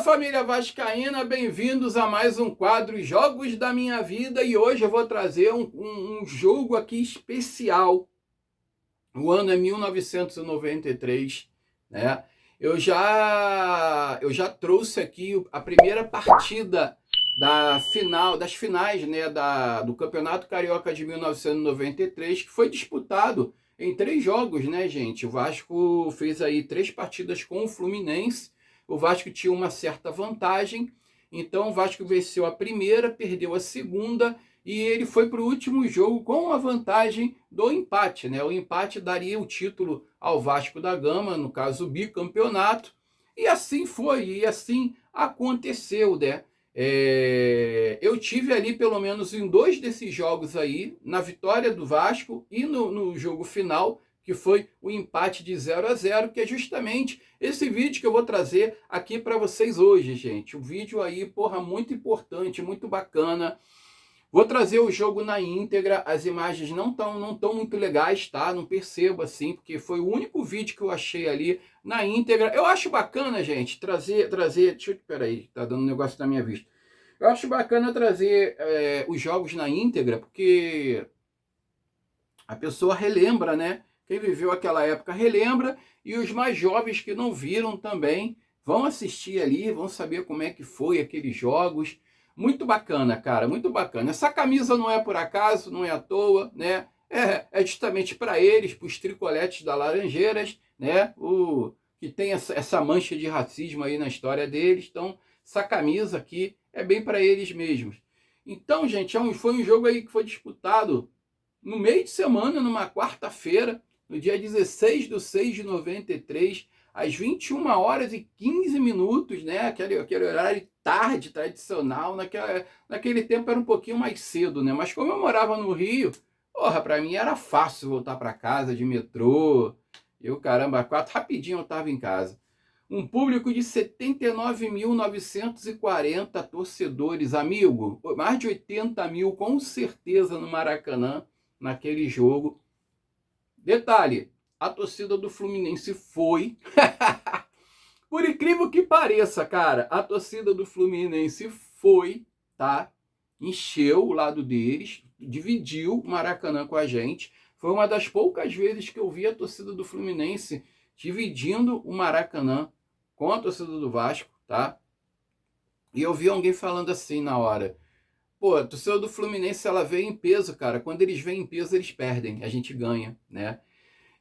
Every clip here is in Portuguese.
Família vascaína, bem-vindos a mais um quadro Jogos da Minha Vida, e hoje eu vou trazer um jogo aqui especial. O ano é 1993, né? Eu já trouxe aqui a primeira partida das finais, né, do Campeonato Carioca de 1993, que foi disputado em 3 jogos, né, gente? O Vasco fez aí 3 partidas com o Fluminense. O Vasco tinha uma certa vantagem, então o Vasco venceu a primeira, perdeu a segunda, e ele foi para o último jogo com a vantagem do empate, né? O empate daria o título ao Vasco da Gama, no caso o bicampeonato, e assim foi, e assim aconteceu, né? Eu tive ali pelo menos em 2 desses jogos aí, na vitória do Vasco e no jogo final, que foi o empate de 0-0, que é justamente esse vídeo que eu vou trazer aqui para vocês hoje, gente. Um vídeo aí, porra, muito importante, muito bacana. Vou trazer o jogo na íntegra, as imagens não tão muito legais, tá? Não percebo assim, porque foi o único vídeo que eu achei ali na íntegra. Eu acho bacana, gente, trazer, peraí, tá dando um negócio na minha vista. Eu acho bacana trazer os jogos na íntegra, porque a pessoa relembra, né? Quem viveu aquela época relembra, e os mais jovens que não viram também vão assistir ali, vão saber como é que foi aqueles jogos. Muito bacana, cara, muito bacana. Essa camisa não é por acaso, não é à toa, né? É justamente para eles, para os tricoletes da Laranjeiras, né? Que tem essa mancha de racismo aí na história deles. Então, essa camisa aqui é bem para eles mesmos. Então, gente, foi um jogo aí que foi disputado no meio de semana, numa quarta-feira, no dia 16/6/93, às 21h15, né? Aquele horário tarde tradicional. Naquele tempo era um pouquinho mais cedo, né? Mas como eu morava no Rio, porra, pra mim era fácil voltar para casa de metrô. Caramba, rapidinho eu tava em casa. Um público de 79.940 torcedores, amigo. Mais de 80 mil, com certeza, no Maracanã, naquele jogo. Detalhe, a torcida do Fluminense foi. Por incrível que pareça, cara, a torcida do Fluminense foi, tá? Encheu o lado deles, dividiu o Maracanã com a gente. Foi uma das poucas vezes que eu vi a torcida do Fluminense dividindo o Maracanã com a torcida do Vasco, tá? E eu vi alguém falando assim na hora: pô, a torcida do Fluminense, ela veio em peso, cara. Quando eles vêm em peso, eles perdem. A gente ganha, né?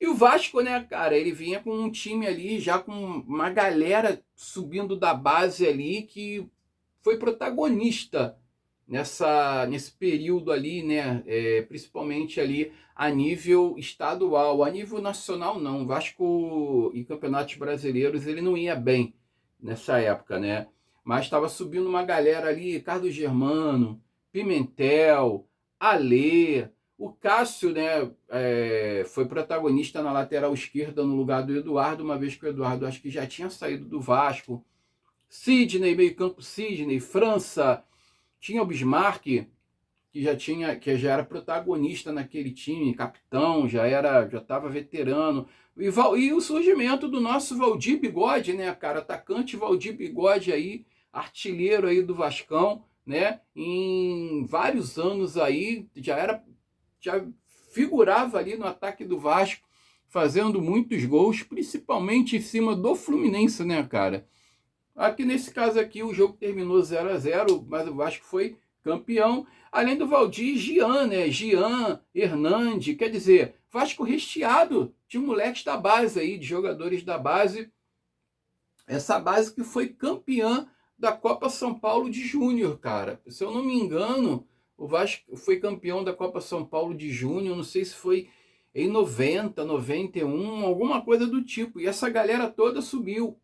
E o Vasco, né, cara, ele vinha com um time ali, já com uma galera subindo da base ali, que foi protagonista nesse período ali, né? Principalmente ali a nível estadual. A nível nacional, não. O Vasco e campeonatos brasileiros, ele não ia bem nessa época, né? Mas estava subindo uma galera ali: Carlos Germano, Pimentel, Alê. O Cássio, né, foi protagonista na lateral esquerda no lugar do Eduardo, uma vez que o Eduardo acho que já tinha saído do Vasco. Sidney, meio campo Sidney, França, tinha o Bismarck, que já era protagonista naquele time, capitão, já estava veterano. E o surgimento do nosso Valdir Bigode, né, cara, atacante Valdir Bigode aí, artilheiro aí do Vascão, né, em vários anos aí, já figurava ali no ataque do Vasco, fazendo muitos gols, principalmente em cima do Fluminense, né, cara? Aqui nesse caso aqui o jogo terminou 0-0, mas o Vasco foi campeão. Além do Valdir, Gian, né? Gian, Hernande, quer dizer, Vasco recheado de moleques da base aí, de jogadores da base. Essa base que foi campeã da Copa São Paulo de Júnior, cara. Se eu não me engano, o Vasco foi campeão da Copa São Paulo de Júnior, não sei se foi em 90, 91, alguma coisa do tipo. E essa galera toda subiu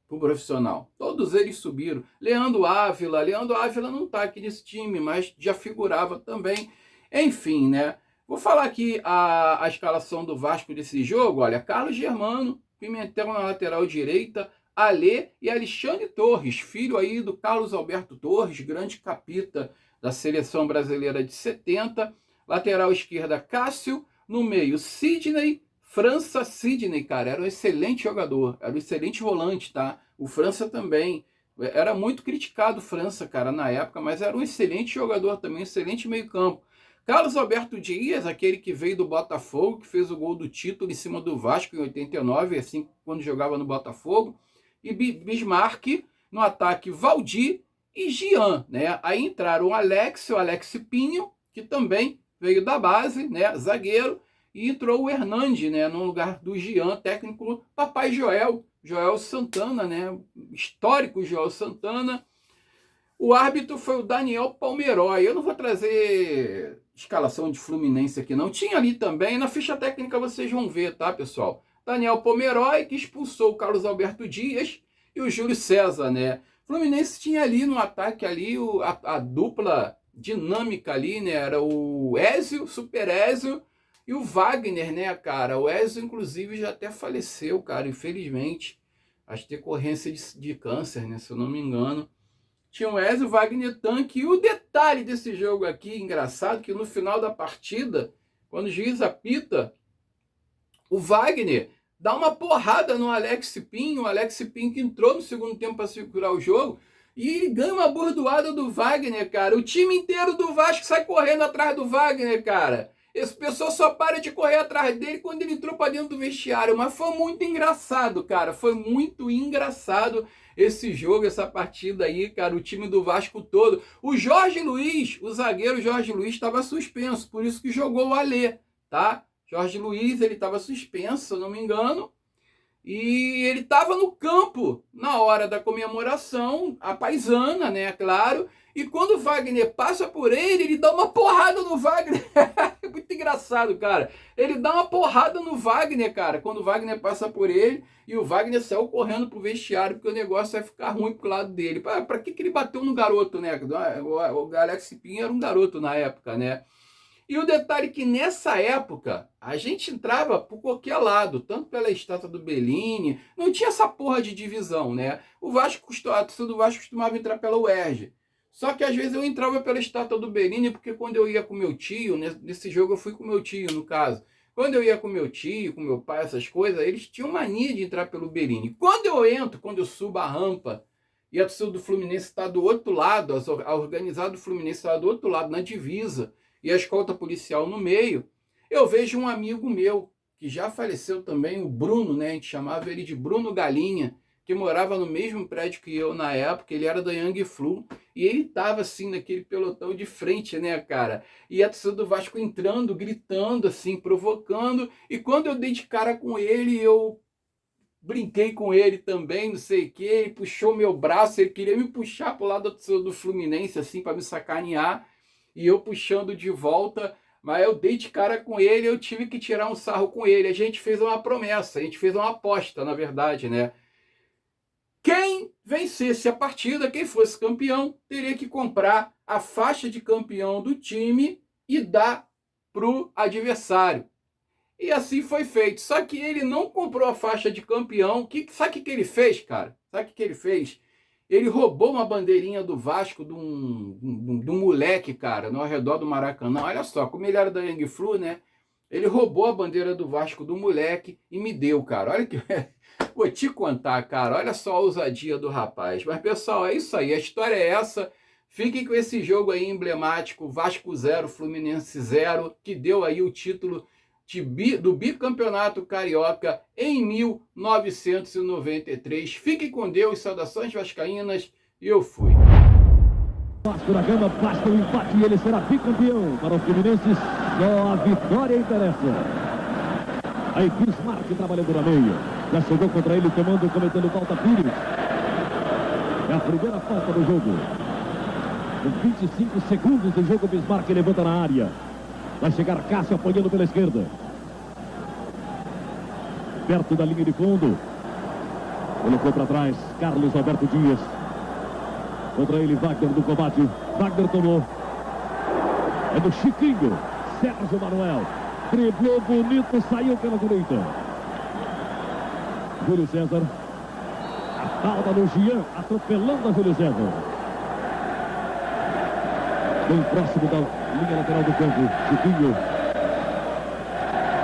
pro profissional. Todos eles subiram. Leandro Ávila não tá aqui nesse time, mas já figurava também. Enfim, né? Vou falar aqui a escalação do Vasco desse jogo. Olha, Carlos Germano, Pimentel na lateral direita, Alê e Alexandre Torres, filho aí do Carlos Alberto Torres, grande capita da seleção brasileira de 70. Lateral esquerda, Cássio. No meio, Sidney. Sidney, cara, era um excelente jogador, era um excelente volante, tá? O França também, Era muito criticado França, cara, na época, mas era um excelente jogador também, um excelente meio-campo. Carlos Alberto Dias, aquele que veio do Botafogo, que fez o gol do título em cima do Vasco em 89, assim, quando jogava no Botafogo. E Bismarck, no ataque, Valdir e Gian, né? Aí entraram o Alex Pinho, que também veio da base, né? Zagueiro. E entrou o Hernandes, né? No lugar do Gian, técnico Papai Joel Santana, né? Histórico Joel Santana. O árbitro foi o Daniel Palmeirói. Eu não vou trazer escalação de Fluminense aqui, não. Tinha ali também, na ficha técnica vocês vão ver, tá, pessoal? Daniel Palmeirói, que expulsou o Carlos Alberto Dias e o Júlio César, né? Fluminense tinha ali no ataque ali a dupla dinâmica ali, né? Era o Ézio, Super Ézio e o Wagner, né, cara? O Ézio, inclusive, já até faleceu, cara, infelizmente. As decorrências de câncer, né? Se eu não me engano. Tinha o Ezio, Wagner, Tanque. E o detalhe desse jogo aqui, engraçado, que no final da partida, quando o juiz apita, o Wagner dá uma porrada no Alex Pinho, o Alex Pinho que entrou no segundo tempo para segurar o jogo, e ele ganha uma bordoada do Wagner, cara. O time inteiro do Vasco sai correndo atrás do Wagner, cara. Esse pessoal só para de correr atrás dele quando ele entrou para dentro do vestiário. Mas foi muito engraçado, cara. Foi muito engraçado esse jogo, essa partida aí, cara. O time do Vasco todo. O Jorge Luiz, o zagueiro Jorge Luiz, estava suspenso. Por isso que jogou o Alê, tá? Jorge Luiz, ele estava suspenso, se eu não me engano. E ele estava no campo na hora da comemoração, a paisana, né, claro. E quando o Wagner passa por ele, ele dá uma porrada no Wagner. É muito engraçado, cara. Ele dá uma porrada no Wagner, cara, quando o Wagner passa por ele. E o Wagner saiu correndo pro vestiário, porque o negócio vai ficar ruim pro lado dele. Pra que ele bateu no garoto, né? O Alex Pinho era um garoto na época, né? E o detalhe é que nessa época a gente entrava por qualquer lado, tanto pela estátua do Bellini, não tinha essa porra de divisão, né? A torcida do Vasco costumava entrar pela UERJ. Só que às vezes eu entrava pela estátua do Bellini, porque quando eu ia com meu tio, nesse jogo eu fui com meu tio, no caso. Quando eu ia com meu tio, com meu pai, essas coisas, eles tinham mania de entrar pelo Bellini. Quando eu subo a rampa, e a torcida do Fluminense está do outro lado, a organizada do Fluminense está do outro lado, na divisa, e a escolta policial no meio, eu vejo um amigo meu, que já faleceu também, o Bruno, né? A gente chamava ele de Bruno Galinha, que morava no mesmo prédio que eu na época, ele era da Yang Flu, e ele tava assim, naquele pelotão de frente, né, cara? E a torcida do Vasco entrando, gritando, assim, provocando, e quando eu dei de cara com ele, eu brinquei com ele também, não sei o que, ele puxou meu braço, ele queria me puxar pro lado da torcida do Fluminense, assim, para me sacanear, e eu puxando de volta, mas eu dei de cara com ele, eu tive que tirar um sarro com ele. A gente fez uma promessa, a gente fez uma aposta, na verdade, né? Quem vencesse a partida, quem fosse campeão, teria que comprar a faixa de campeão do time e dar pro adversário. E assim foi feito. Só que ele não comprou a faixa de campeão. Sabe o que ele fez, cara? Sabe o que ele fez? Ele roubou uma bandeirinha do Vasco de um moleque, cara, no redor do Maracanã. Olha só, como ele era da Yang Flu, né? Ele roubou a bandeira do Vasco do moleque e me deu, cara. Olha que... Vou te contar, cara. Olha só a ousadia do rapaz. Mas, pessoal, é isso aí. A história é essa. Fiquem com esse jogo aí emblemático. Vasco 0, Fluminense 0, que deu aí o título do bicampeonato carioca em 1993. Fiquem com Deus, saudações vascaínas, e eu fui. Vasco da Gama, basta o empate e ele será bicampeão. Para os fluminenses, só a vitória interessa. Aí Bismarck trabalhando na meia. Já chegou contra ele, cometendo falta Pires. É a primeira falta do jogo. Com 25 segundos de jogo, Bismarck levanta na área. Vai chegar Cássio apanhando pela esquerda. Perto da linha de fundo. Colocou para trás Carlos Alberto Dias. Contra ele Wagner do combate. Wagner tomou. É do Chiquinho. Sérgio Manuel. Driblou bonito, saiu pela direita. Júlio César. A falta do Gian, atropelando a Júlio César. Bem próximo da linha lateral do campo. Chiquinho.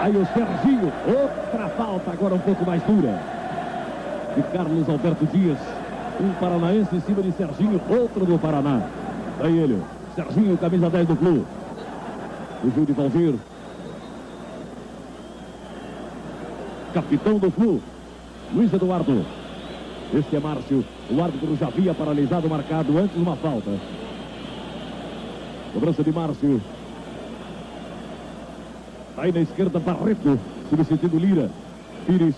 Aí o Serginho. Outra falta, agora um pouco mais dura. De Carlos Alberto Dias. Um paranaense em cima de Serginho, outro do Paraná. Aí ele, Serginho, camisa 10 do Flu. Fugiu de Valdir. Capitão do Flu, Luiz Eduardo. Este é Márcio. O árbitro já havia paralisado, marcado antes uma falta. Cobrança de Márcio. Aí na esquerda, Barreto, substituindo Lira. Pires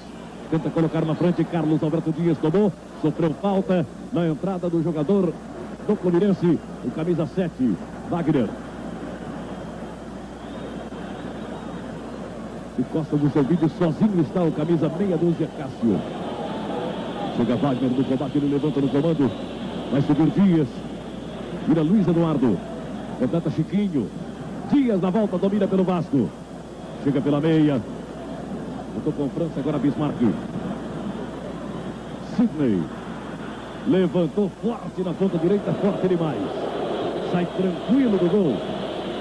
tenta colocar na frente, Carlos Alberto Dias tomou, sofreu falta na entrada do jogador do Fluminense, o camisa 7, Wagner. De costa do seu vídeo, sozinho está o camisa meia dúzia, Cássio. Chega Wagner do combate, ele levanta no comando, vai subir Dias, vira Luiz Eduardo, completa Chiquinho, Dias na volta, domina pelo Vasco, chega pela meia, botou com França, agora Bismarck. Sidney levantou forte na ponta direita, forte demais, sai tranquilo do gol,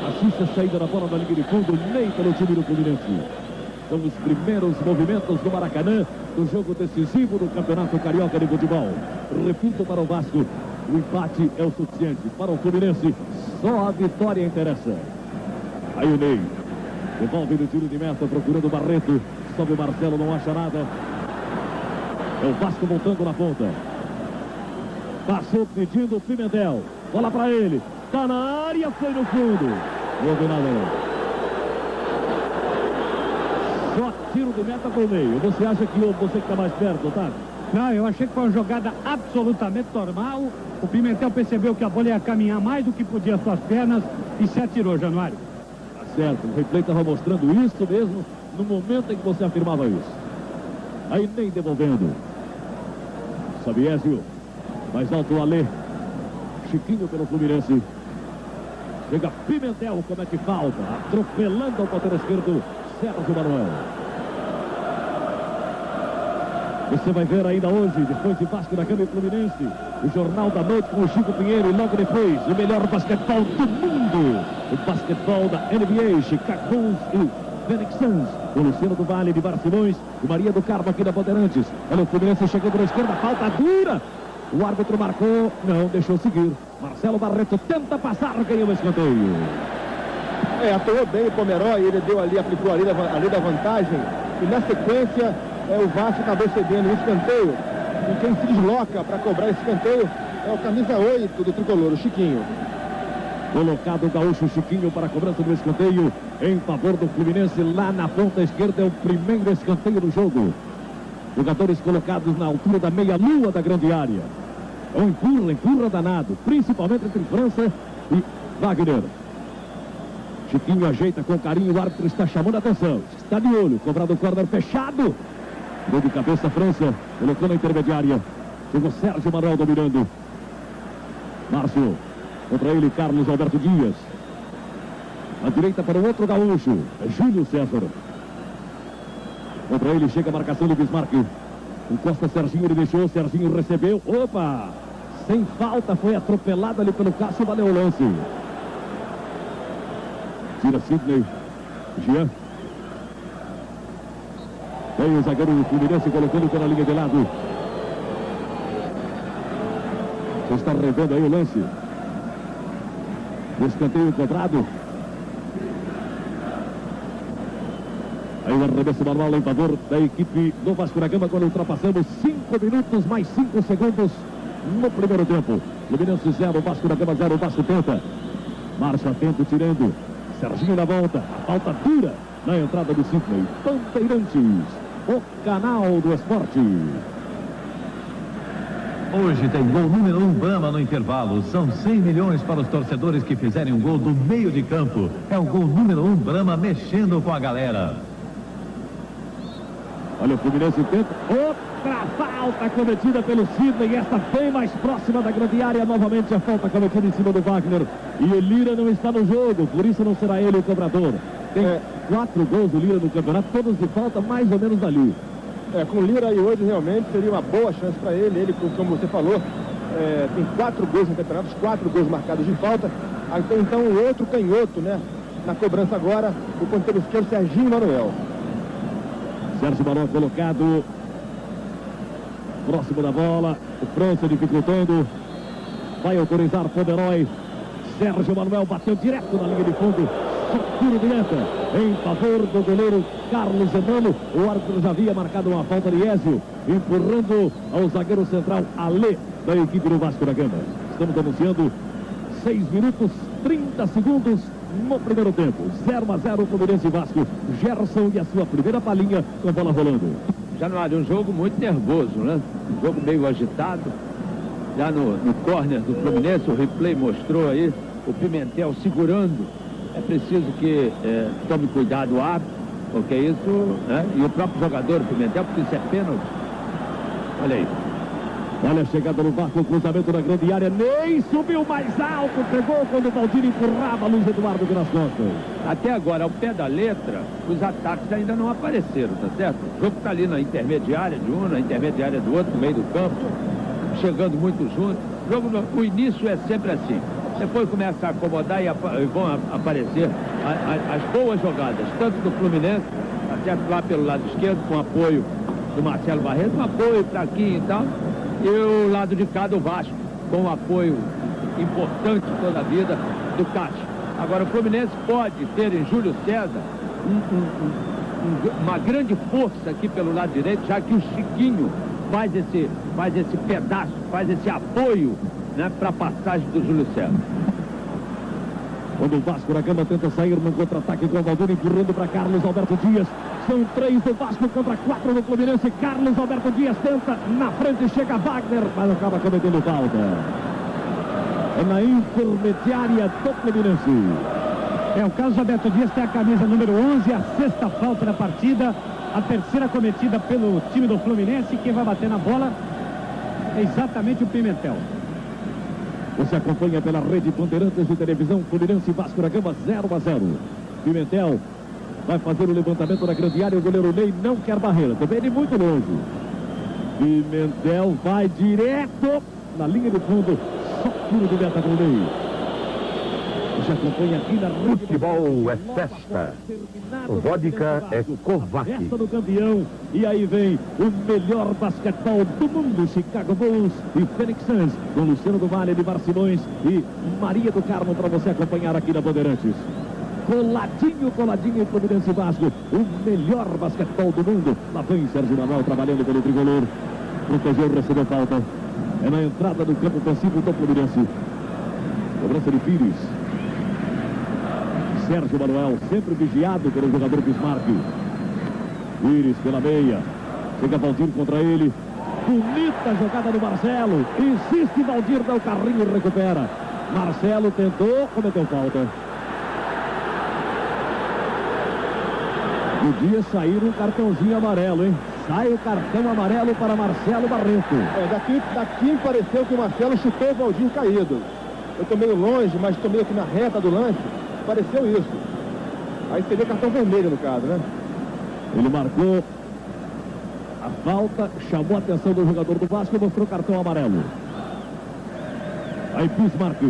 assiste a saída da bola na linha de fundo, Ney pelo time do Fluminense. São os primeiros movimentos do Maracanã, do jogo decisivo do Campeonato Carioca de Futebol. Repito para o Vasco, o empate é o suficiente. Para o Fluminense, só a vitória interessa. Aí o Ney devolve no tiro de meta, procurando o Barreto. Sobe o Marcelo, não acha nada. É o Vasco voltando na ponta. Passou pedindo o Pimentel. Bola para ele. Tá na área, foi no fundo. Não houve nada não. Só tiro de meta pro meio. Você acha que houve, você que está mais perto, Otávio? Não, eu achei que foi uma jogada absolutamente normal. O Pimentel percebeu que a bola ia caminhar mais do que podia suas pernas e se atirou, Januário. Tá certo, o replay estava mostrando isso mesmo no momento em que você afirmava isso. Aí nem devolvendo. Sabiésio, mais alto o Alê. Chiquinho pelo Fluminense. Chega Pimentel, como é que falta? Atropelando o ponteiro esquerdo, Sérgio Manuel. Você vai ver ainda hoje, depois de Vasco da Gama e Fluminense, o Jornal da Noite com o Chico Pinheiro e logo depois, o melhor basquetebol do mundo. O basquetebol da NBA, Chicago Bulls e Phoenix Suns. O Luciano do Vale de Barcelona, o Maria do Carmo aqui da Bandeirantes. Olha o Fluminense chegando na esquerda, falta dura. O árbitro marcou, não, deixou seguir. Marcelo Barreto tenta passar, ganhou o escanteio. Atuou bem o Pomeroy, ele deu ali, aplicou ali da vantagem. E na sequência, o Vasco acabou cedendo o escanteio. E quem se desloca para cobrar esse escanteio é o camisa 8 do tricolor, o Chiquinho. Colocado o gaúcho Chiquinho para a cobrança do escanteio em favor do Fluminense. Lá na ponta esquerda é o primeiro escanteio do jogo. Jogadores colocados na altura da meia-lua da grande área. É um empurra danado, principalmente entre França e Wagner. Chiquinho ajeita com carinho, o árbitro está chamando a atenção. Está de olho, cobrado o corner fechado. Gol de cabeça, França, colocou na intermediária. Chegou Sérgio Manuel dominando. Márcio, contra ele, Carlos Alberto Dias. À direita para o outro gaúcho, é Júlio César. Contra ele chega a marcação do Bismarck. Encosta Serginho, ele deixou, Serginho recebeu. Opa! Sem falta, foi atropelado ali pelo Cássio, valeu o lance. Tira Sidney. Jean. Vem o zagueiro do Fluminense colocando pela linha de lado. Você está revendo aí o lance. Escanteio cobrado. Aí o arremesso manual em favor da equipe do Vasco da Gama quando ultrapassamos 5 minutos mais 5 segundos no primeiro tempo. Fluminense 0, Vasco da Gama 0, Vasco tenta. Márcio atento, tirando. Serginho na volta, a falta dura na entrada do Sidney. Bandeirantes, o canal do esporte. Hoje tem gol número 1 Brahma no intervalo. São 100 milhões para os torcedores que fizerem um gol do meio de campo. É o gol número 1 Brahma mexendo com a galera. Olha o Fluminense tenta. Outra falta cometida pelo Sidney. Esta bem mais próxima da grande área. Novamente a falta cometida em cima do Wagner. E o Lira não está no jogo. Por isso não será ele o cobrador. Tem 4 gols do Lira no campeonato. Todos de falta mais ou menos dali. Com o Lira aí hoje realmente seria uma boa chance para ele. Ele, como você falou, tem 4 gols no campeonato. 4 gols marcados de falta. Então o outro canhoto, né? Na cobrança agora, o ponteiro esquerdo Serginho Manuel. Sérgio Manuel colocado próximo da bola. O França dificultando. Vai autorizar Pomeroy. Sérgio Manuel bateu direto na linha de fundo. Só tiro de meta em favor do goleiro Carlos Emano. O árbitro já havia marcado uma falta de Ézio, empurrando ao zagueiro central Alê da equipe do Vasco da Gama. Estamos anunciando 6 minutos 30 segundos no primeiro tempo. 0-0 Fluminense e Vasco. Gerson e a sua primeira palhinha com a bola rolando. Januário, um jogo muito nervoso, né? Um jogo meio agitado. Já no córner do Fluminense, o replay mostrou aí o Pimentel segurando. É preciso que tome cuidado o árbitro, porque isso, né? E o próprio jogador, o Pimentel, porque isso é pênalti. Olha aí. Olha a chegada no Vasco, o cruzamento na grande área. Ney subiu mais alto, pegou quando o Valdir empurrava Luiz Eduardo pelas costas. Até agora, ao pé da letra, os ataques ainda não apareceram, tá certo? O jogo está ali na intermediária de um, na intermediária do outro, no meio do campo, chegando muito junto. O início é sempre assim. Depois começa a acomodar e vão aparecer as boas jogadas, tanto do Fluminense, até lá pelo lado esquerdo, com apoio do Marcelo Barreto, um apoio para aqui e tal, e o lado de cá do Vasco, com um apoio importante toda a vida do Cássio. Agora, o Fluminense pode ter em Júlio César uma grande força aqui pelo lado direito, já que o Chiquinho faz esse pedaço, faz esse apoio, né, para a passagem do Júlio César. Quando o Vasco da Gama tenta sair num contra-ataque com o Valdir empurrando para Carlos Alberto Dias. São 3 do Vasco contra 4 do Fluminense. Carlos Alberto Dias tenta, na frente chega Wagner, mas acaba cometendo falta. É na intermediária do Fluminense. O Carlos Alberto Dias tem a camisa número 11, a 6ª falta da partida, a 3ª cometida pelo time do Fluminense. Quem vai bater na bola é exatamente o Pimentel. Você acompanha pela rede Bandeirantes de televisão, Fluminense e Vasco da Gama 0-0. Pimentel vai fazer o levantamento na grande área. O goleiro Ney não quer barreira, também de muito longe. Pimentel vai direto na linha de fundo. Só tiro de meta com o Ney. Você acompanha aqui na rede. Futebol é festa. O vodka é Kovac. Festa do campeão. E aí vem o melhor basquetebol do mundo. Chicago Bulls e Phoenix Suns. Com Luciano do Vale, Edmar Simões e Maria do Carmo para você acompanhar aqui na Bandeirantes. Coladinho, Fluminense e Vasco. O melhor basquetebol do mundo. Lá vem Sérgio Manuel trabalhando pelo tricolor. Protegeu, recebeu falta. É na entrada do campo ofensivo do Fluminense. Cobrança de Pires. Sérgio Manuel, sempre vigiado pelo jogador Bismarck. Pires pela meia. Chega Valdir contra ele. Bonita jogada do Marcelo. Insiste Valdir, dá o carrinho e recupera. Marcelo tentou, cometeu falta. Podia sair um cartãozinho amarelo, hein? Sai o cartão amarelo para Marcelo Barreto. Daqui me pareceu que o Marcelo chutou o Valdir caído. Eu tô meio longe, mas tô meio aqui na reta do lance. Pareceu isso. Aí seria cartão vermelho no caso, né? Ele marcou a falta, chamou a atenção do jogador do Vasco e mostrou cartão amarelo. Aí Bismarck.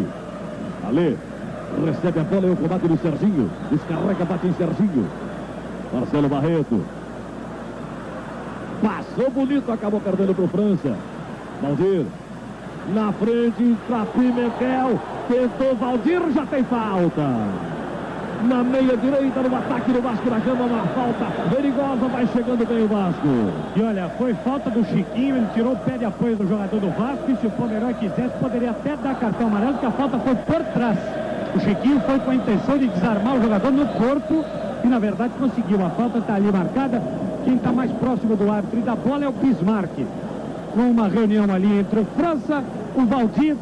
Alê recebe a bola e o combate do Serginho. Descarrega, bate em Serginho. Marcelo Barreto. Passou bonito, acabou perdendo para o França. Valdir. Na frente para Pimentel. Tentou Valdir, já tem falta. Na meia direita, no ataque do Vasco da Gama, uma falta perigosa, vai chegando bem o Vasco. E olha, foi falta do Chiquinho, ele tirou o pé de apoio do jogador do Vasco, e se o Pomeroy quisesse, poderia até dar cartão amarelo, porque a falta foi por trás. O Chiquinho foi com a intenção de desarmar o jogador no corpo, e na verdade conseguiu. A falta está ali marcada. Quem está mais próximo do árbitro e da bola é o Bismarck. Com uma reunião ali entre o França, o Valdir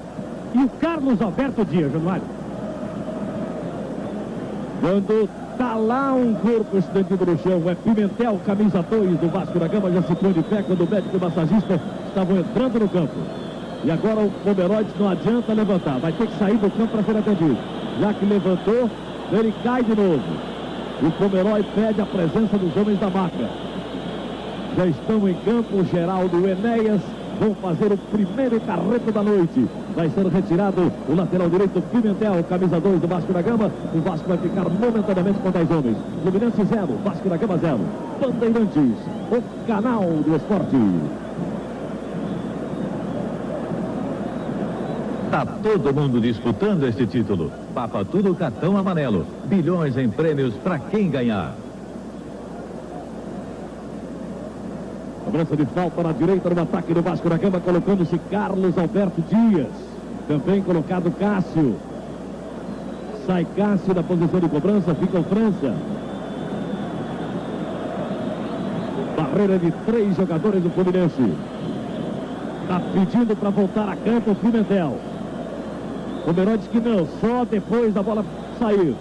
e o Carlos Alberto Dias, Januário. Quando está lá um corpo estendido no chão, é Pimentel, camisa 2 do Vasco da Gama, já se põe de pé quando o médico e o massagista estavam entrando no campo. E agora o Pomeroy não adianta levantar, vai ter que sair do campo para ser atendido. Já que levantou, ele cai de novo. O Pomeroy pede a presença dos homens da maca. Já estão em campo o Geraldo e o Enéas. Vão fazer o primeiro carreto da noite. Vai ser retirado o lateral direito Pimentel, camisa 2 do Vasco da Gama. O Vasco vai ficar momentaneamente com 10 homens. Fluminense 0, Vasco da Gama 0. Bandeirantes, o canal do esporte. Tá todo mundo disputando este título. Papa tudo cartão amarelo. Bilhões em prêmios para quem ganhar. Cobrança de falta na direita no ataque do Vasco da Gama, colocando-se Carlos Alberto Dias. Também colocado Cássio. Sai Cássio da posição de cobrança, fica o França. Barreira de 3 jogadores do Fluminense. Está pedindo para voltar a campo o Pimentel. O Pomerol diz que não, só depois da bola sair.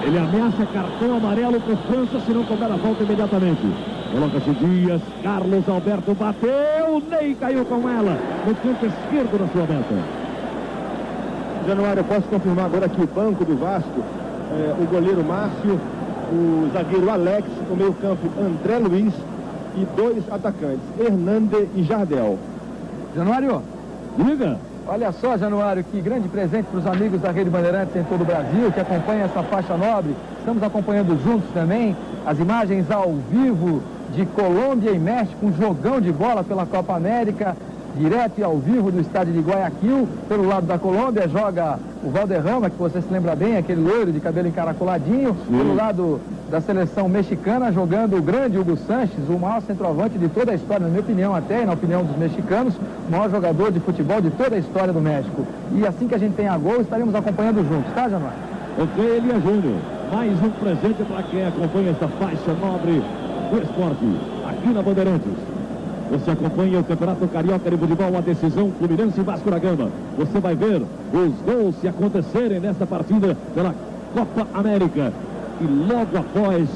Ele ameaça cartão amarelo para o França se não cobrar a volta imediatamente. Coloca-se Dias, Carlos Alberto bateu, Ney caiu com ela no canto esquerdo da sua meta. Januário, eu posso confirmar agora que o banco do Vasco, o goleiro Márcio, o zagueiro Alex, o meio-campo André Luiz e 2 atacantes, Hernande e Jardel. Januário, Liga. olha só, Januário, que grande presente para os amigos da Rede Bandeirantes em todo o Brasil, que acompanham essa faixa nobre. Estamos acompanhando juntos também as imagens ao vivo de Colômbia e México, um jogão de bola pela Copa América, direto e ao vivo do estádio de Guayaquil. Pelo lado da Colômbia joga o Valderrama, que você se lembra bem, aquele loiro de cabelo encaracoladinho. Pelo lado da seleção mexicana, jogando o grande Hugo Sánchez, o maior centroavante de toda a história, na minha opinião até, e na opinião dos mexicanos, o maior jogador de futebol de toda a história do México. E assim que a gente tenha gol, estaremos acompanhando juntos, tá, Januário? Ok, Elia Júnior. Mais um presente para quem acompanha essa faixa nobre do esporte, aqui na Bandeirantes. Você acompanha o Campeonato Carioca de Futebol, a decisão Fluminense e Vasco da Gama. Você vai ver os gols se acontecerem nesta partida pela Copa América. E logo após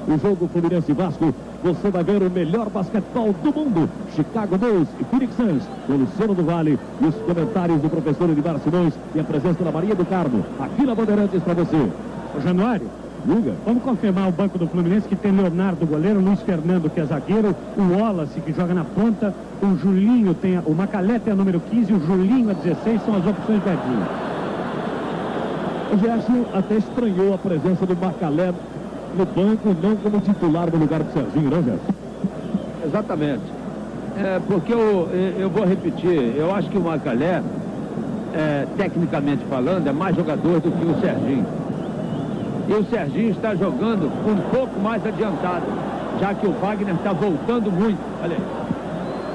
o jogo Fluminense e Vasco, você vai ver o melhor basquetebol do mundo. Chicago Bulls e Phoenix Suns, com Luciano do Vale e os comentários do professor Edmar Simões e a presença da Maria do Carmo, aqui na Bandeirantes para você. Ô, Januário, Liga. vamos confirmar o banco do Fluminense, que tem Leonardo, goleiro, Luiz Fernando, que é zagueiro, o Wallace, que joga na ponta, o Julinho, o Macalé tem a número 15, o Julinho a 16, são as opções do Edinho. O Gerson até estranhou a presença do Macalé no banco, não como titular no lugar do Serginho, não, Gerson? Exatamente. Porque eu vou repetir, eu acho que o Macalé, tecnicamente falando, é mais jogador do que o Serginho. E o Serginho está jogando um pouco mais adiantado, já que o Wagner está voltando muito. Olha aí.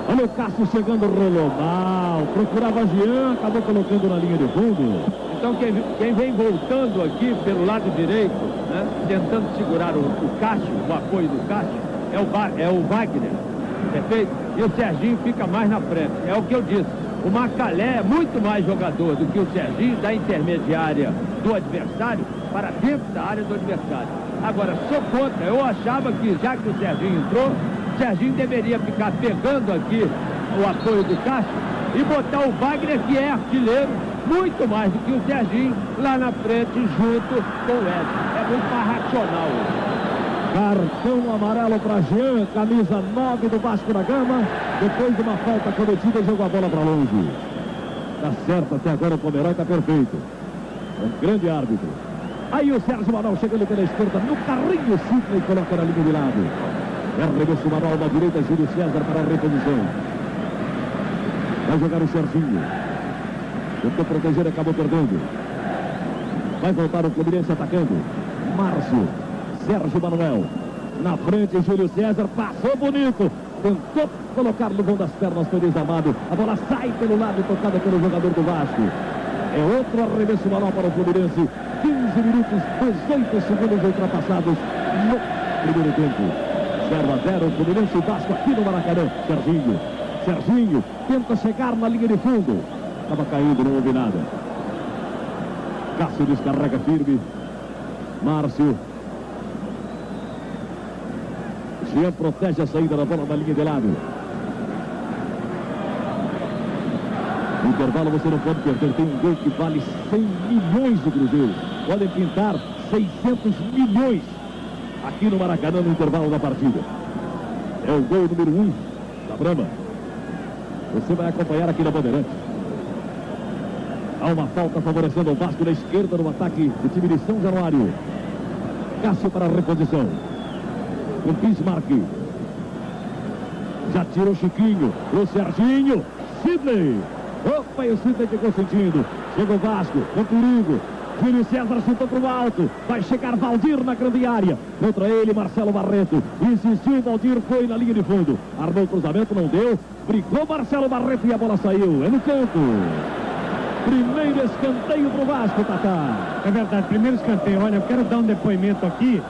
Olha o Cássio chegando, rolou mal, procurava Jean, acabou colocando na linha de fundo. Então quem vem voltando aqui pelo lado direito, né, tentando segurar o Cássio, o apoio do Cássio, é o Wagner, perfeito? E o Serginho fica mais na frente. É o que eu disse. O Macalé é muito mais jogador do que o Serginho, da intermediária do adversário para dentro da área do adversário. Agora, sou contra. Eu achava que, já que o Serginho entrou, o Serginho deveria ficar pegando aqui o apoio do Cássio e botar o Wagner, que é artilheiro, muito mais do que o Serginho, lá na frente, junto com o Edson. É muito mais racional hoje. Cartão amarelo para Jean, camisa 9 do Vasco da Gama. Depois de uma falta cometida, jogou a bola para longe. Tá certo, até agora o Pomerol está perfeito. É um grande árbitro. Aí o Sérgio Manuel chegando pela esquerda, no carrinho, Sidney coloca na linha de lado. Arremesso Manuel na direita, Júlio César para a reposição. Vai jogar o Serginho. Tentou proteger, acabou perdendo. Vai voltar o Fluminense atacando. Márcio. Sérgio Manuel, na frente Júlio César, passou bonito, tentou colocar no vão das pernas Feliz Amado, a bola sai pelo lado, tocada pelo jogador do Vasco. É outro arremesso manual para o Fluminense, 15 minutos, 18 segundos ultrapassados no primeiro tempo. 0-0, Fluminense e Vasco aqui no Maracanã. Serginho tenta chegar na linha de fundo, estava caindo, não houve nada. Cássio descarrega firme, Márcio. Jean protege a saída da bola na linha de lado. No intervalo você não pode perder. Tem um gol que vale 100 milhões do Cruzeiro. Podem pintar 600 milhões aqui no Maracanã no intervalo da partida. É o gol número 1 da Brama. Você vai acompanhar aqui na Bandeirantes. Há uma falta favorecendo o Vasco na esquerda no ataque do time de São Januário. Cássio para a reposição. Com Bismarck. Já tira o Chiquinho, o Serginho, Sidney. Opa, e o Sidney ficou sentindo. Chega o Vasco, com perigo. Júlio César chutou pro alto. Vai chegar Valdir na grande área. Contra ele, Marcelo Barreto. Insistiu, Valdir foi na linha de fundo. Armou o cruzamento, não deu. Brigou Marcelo Barreto e a bola saiu. É no campo. Primeiro escanteio pro Vasco, Tatá. É verdade, primeiro escanteio. Olha, eu quero dar um depoimento aqui.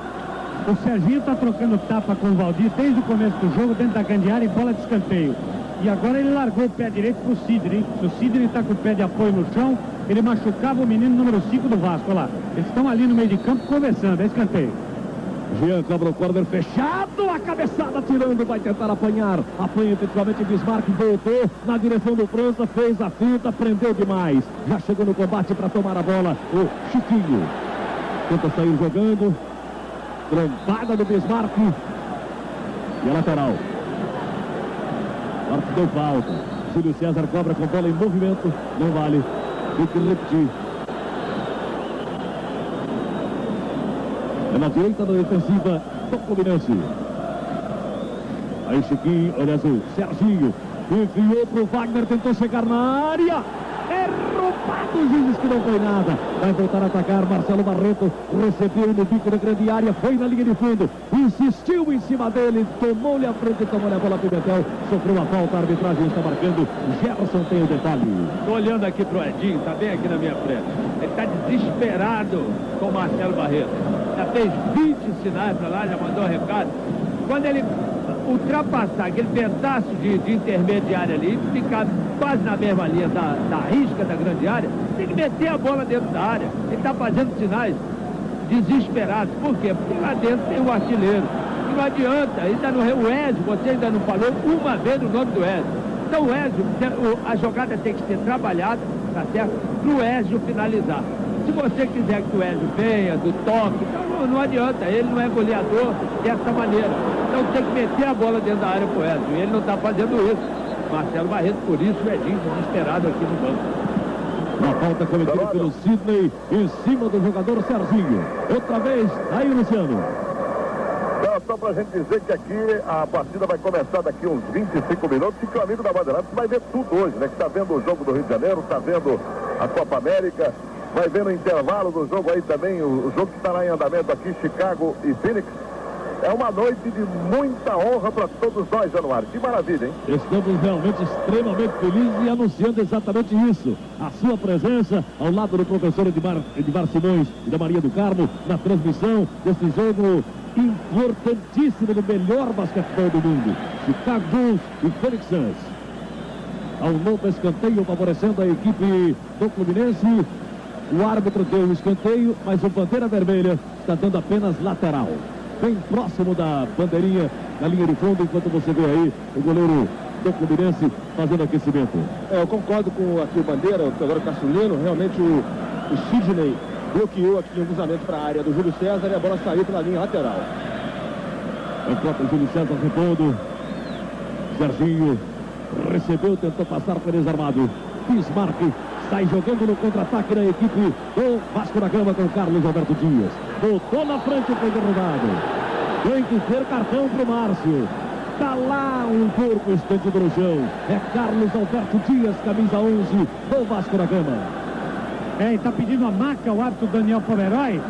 O Serginho está trocando tapa com o Valdir desde o começo do jogo, dentro da grande área e bola de escanteio. E agora ele largou o pé direito pro Sidney. Se o Sidney está com o pé de apoio no chão, ele machucava o menino número 5 do Vasco. Olha lá, eles estão ali no meio de campo conversando, é escanteio. Jean cobra o corner fechado, a cabeçada tirando, vai tentar apanhar. Apanha efetivamente Bismarck, voltou na direção do França, fez a finta, prendeu demais. Já chegou no combate para tomar a bola, o Chiquinho. Tenta sair jogando. Trombada do Bismarck. E a lateral. Marcos deu falta. Júlio César cobra com bola em movimento. Não vale. Tem que repetir. É na direita da defensiva do Fluminense. Aí Chiquinho, olha o Serginho. Enfiou pro Wagner, tentou chegar na área. É roubado, o juiz que não foi nada. Vai voltar a atacar, Marcelo Barreto recebeu no bico da grande área, foi na linha de fundo, insistiu em cima dele, tomou-lhe a frente, tomou-lhe a bola Pimentel, sofreu a falta, a arbitragem está marcando. Gerson tem o detalhe. Estou olhando aqui pro Edinho, tá bem aqui na minha frente. Ele está desesperado com o Marcelo Barreto. Já fez 20 sinais para lá, já mandou um recado. Quando ele ultrapassar aquele pedaço de intermediária ali, ficar quase na mesma linha da risca da grande área, tem que meter a bola dentro da área. Ele está fazendo sinais desesperados. Por quê? Porque lá dentro tem o artilheiro. E não adianta, o Ezio, você ainda não falou uma vez o nome do Ezio. Então o Ezio, a jogada tem que ser trabalhada, tá certo? Para o Ezio finalizar. Se você quiser que o Ezio venha, do toque, então não adianta, ele não é goleador dessa maneira. Então tem que meter a bola dentro da área pro Ezio, e ele não está fazendo isso. Marcelo Barreto, por isso o Edinho desesperado aqui no banco. Uma falta cometida pelo Sidney em cima do jogador Serginho. Outra vez, aí Luciano. Então, só pra gente dizer que aqui a partida vai começar daqui uns 25 minutos e que o amigo da Bandeirantes vai ver tudo hoje, né? Que tá vendo o jogo do Rio de Janeiro, tá vendo a Copa América, vai vendo o intervalo do jogo aí também, o jogo que está lá em andamento aqui, Chicago e Phoenix. É uma noite de muita honra para todos nós, Januário. Que maravilha, hein? Estamos realmente extremamente felizes e anunciando exatamente isso. A sua presença ao lado do professor Edmar Simões e da Maria do Carmo na transmissão desse jogo importantíssimo do melhor basquetebol do mundo. Chicago Bulls e Phoenix Suns. Ao novo escanteio favorecendo a equipe do Fluminense. O árbitro deu um escanteio, mas o bandeira vermelha está dando apenas lateral. Bem próximo da bandeirinha, na linha de fundo, enquanto você vê aí o goleiro do Fluminense fazendo aquecimento. Eu concordo com aqui o Bandeira, o Teodoro Caçulino. Realmente o Sidney bloqueou aqui o cruzamento para a área do Júlio César e a bola saiu pela linha lateral. O próprio Júlio César repondo. Serginho recebeu, tentou passar por desarmado. Bismarck sai jogando no contra-ataque da equipe do Vasco da Gama com Carlos Alberto Dias. Botou na frente e foi derrubado. Tem que ter cartão pro Márcio. Tá lá um corpo estendido no chão. É Carlos Alberto Dias, camisa 11 do Vasco da Gama. E tá pedindo a maca o árbitro Daniel Pomeroy.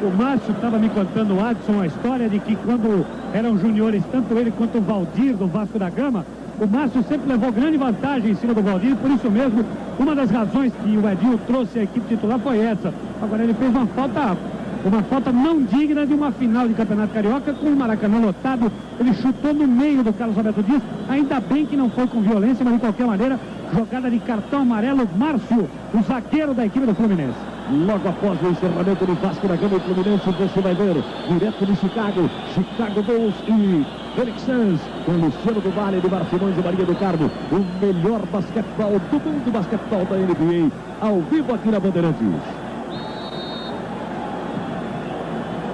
O Márcio estava me contando, o Adson, a história de que quando eram juniores, tanto ele quanto o Valdir do Vasco da Gama, o Márcio sempre levou grande vantagem em cima do Valdir, por isso mesmo, uma das razões que o Edinho trouxe a equipe titular foi essa. Agora ele fez uma falta não digna de uma final de Campeonato Carioca, com o Maracanã lotado. Ele chutou no meio do Carlos Alberto Dias, ainda bem que não foi com violência, mas de qualquer maneira, jogada de cartão amarelo. Márcio, o zagueiro da equipe do Fluminense. Logo após o encerramento do Vasco da Gama e Fluminense, você vai ver direto de Chicago Bulls e Phoenix Suns, com Luciano do Vale, Edmar Simões e Maria do Carmo, o melhor basquetebol do mundo, basquetebol da NBA, ao vivo aqui na Bandeirantes.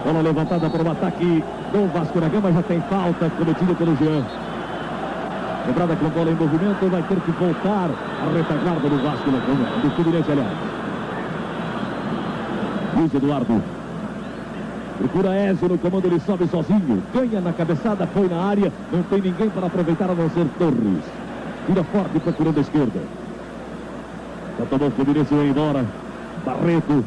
Bola levantada para o ataque do Vasco da Gama, já tem falta cometida pelo Jean. Quebrada com bola em movimento, vai ter que voltar a retaguarda do Vasco da Gama, do Fluminense, aliás. Luiz Eduardo. Procura Ezio no comando, ele sobe sozinho. Ganha na cabeçada, foi na área. Não tem ninguém para aproveitar a não ser Torres. Tira forte procurando a esquerda. Já tomou o Fluminense, vai embora. Barreto.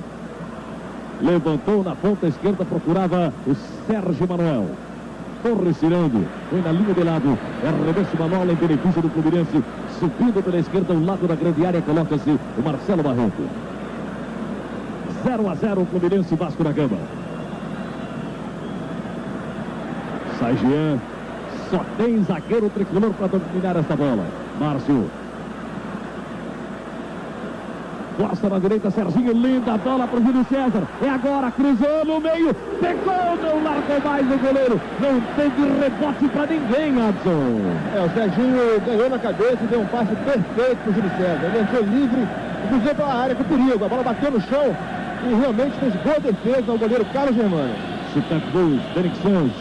Levantou na ponta esquerda, procurava o Sérgio Manuel. Torres tirando, foi na linha de lado. É arremesso manual em benefício do Fluminense. Subindo pela esquerda, o lado da grande área, coloca-se o Marcelo Barreto. 0-0 Fluminense, Vasco da Gama. Sai Jean. Só tem zagueiro tricolor para dominar esta bola. Márcio. Força na direita, Serginho, linda bola para o Júlio César. É agora, cruzou no meio, pegou, não largou mais o goleiro. Não teve rebote para ninguém, Adson. O Serginho ganhou na cabeça e deu um passe perfeito para o Júlio César. Ele entrou livre, cruzou para a área com perigo. A bola bateu no chão e realmente fez boa defesa ao goleiro Carlos Germano. Chutando gols, Derek Sanz.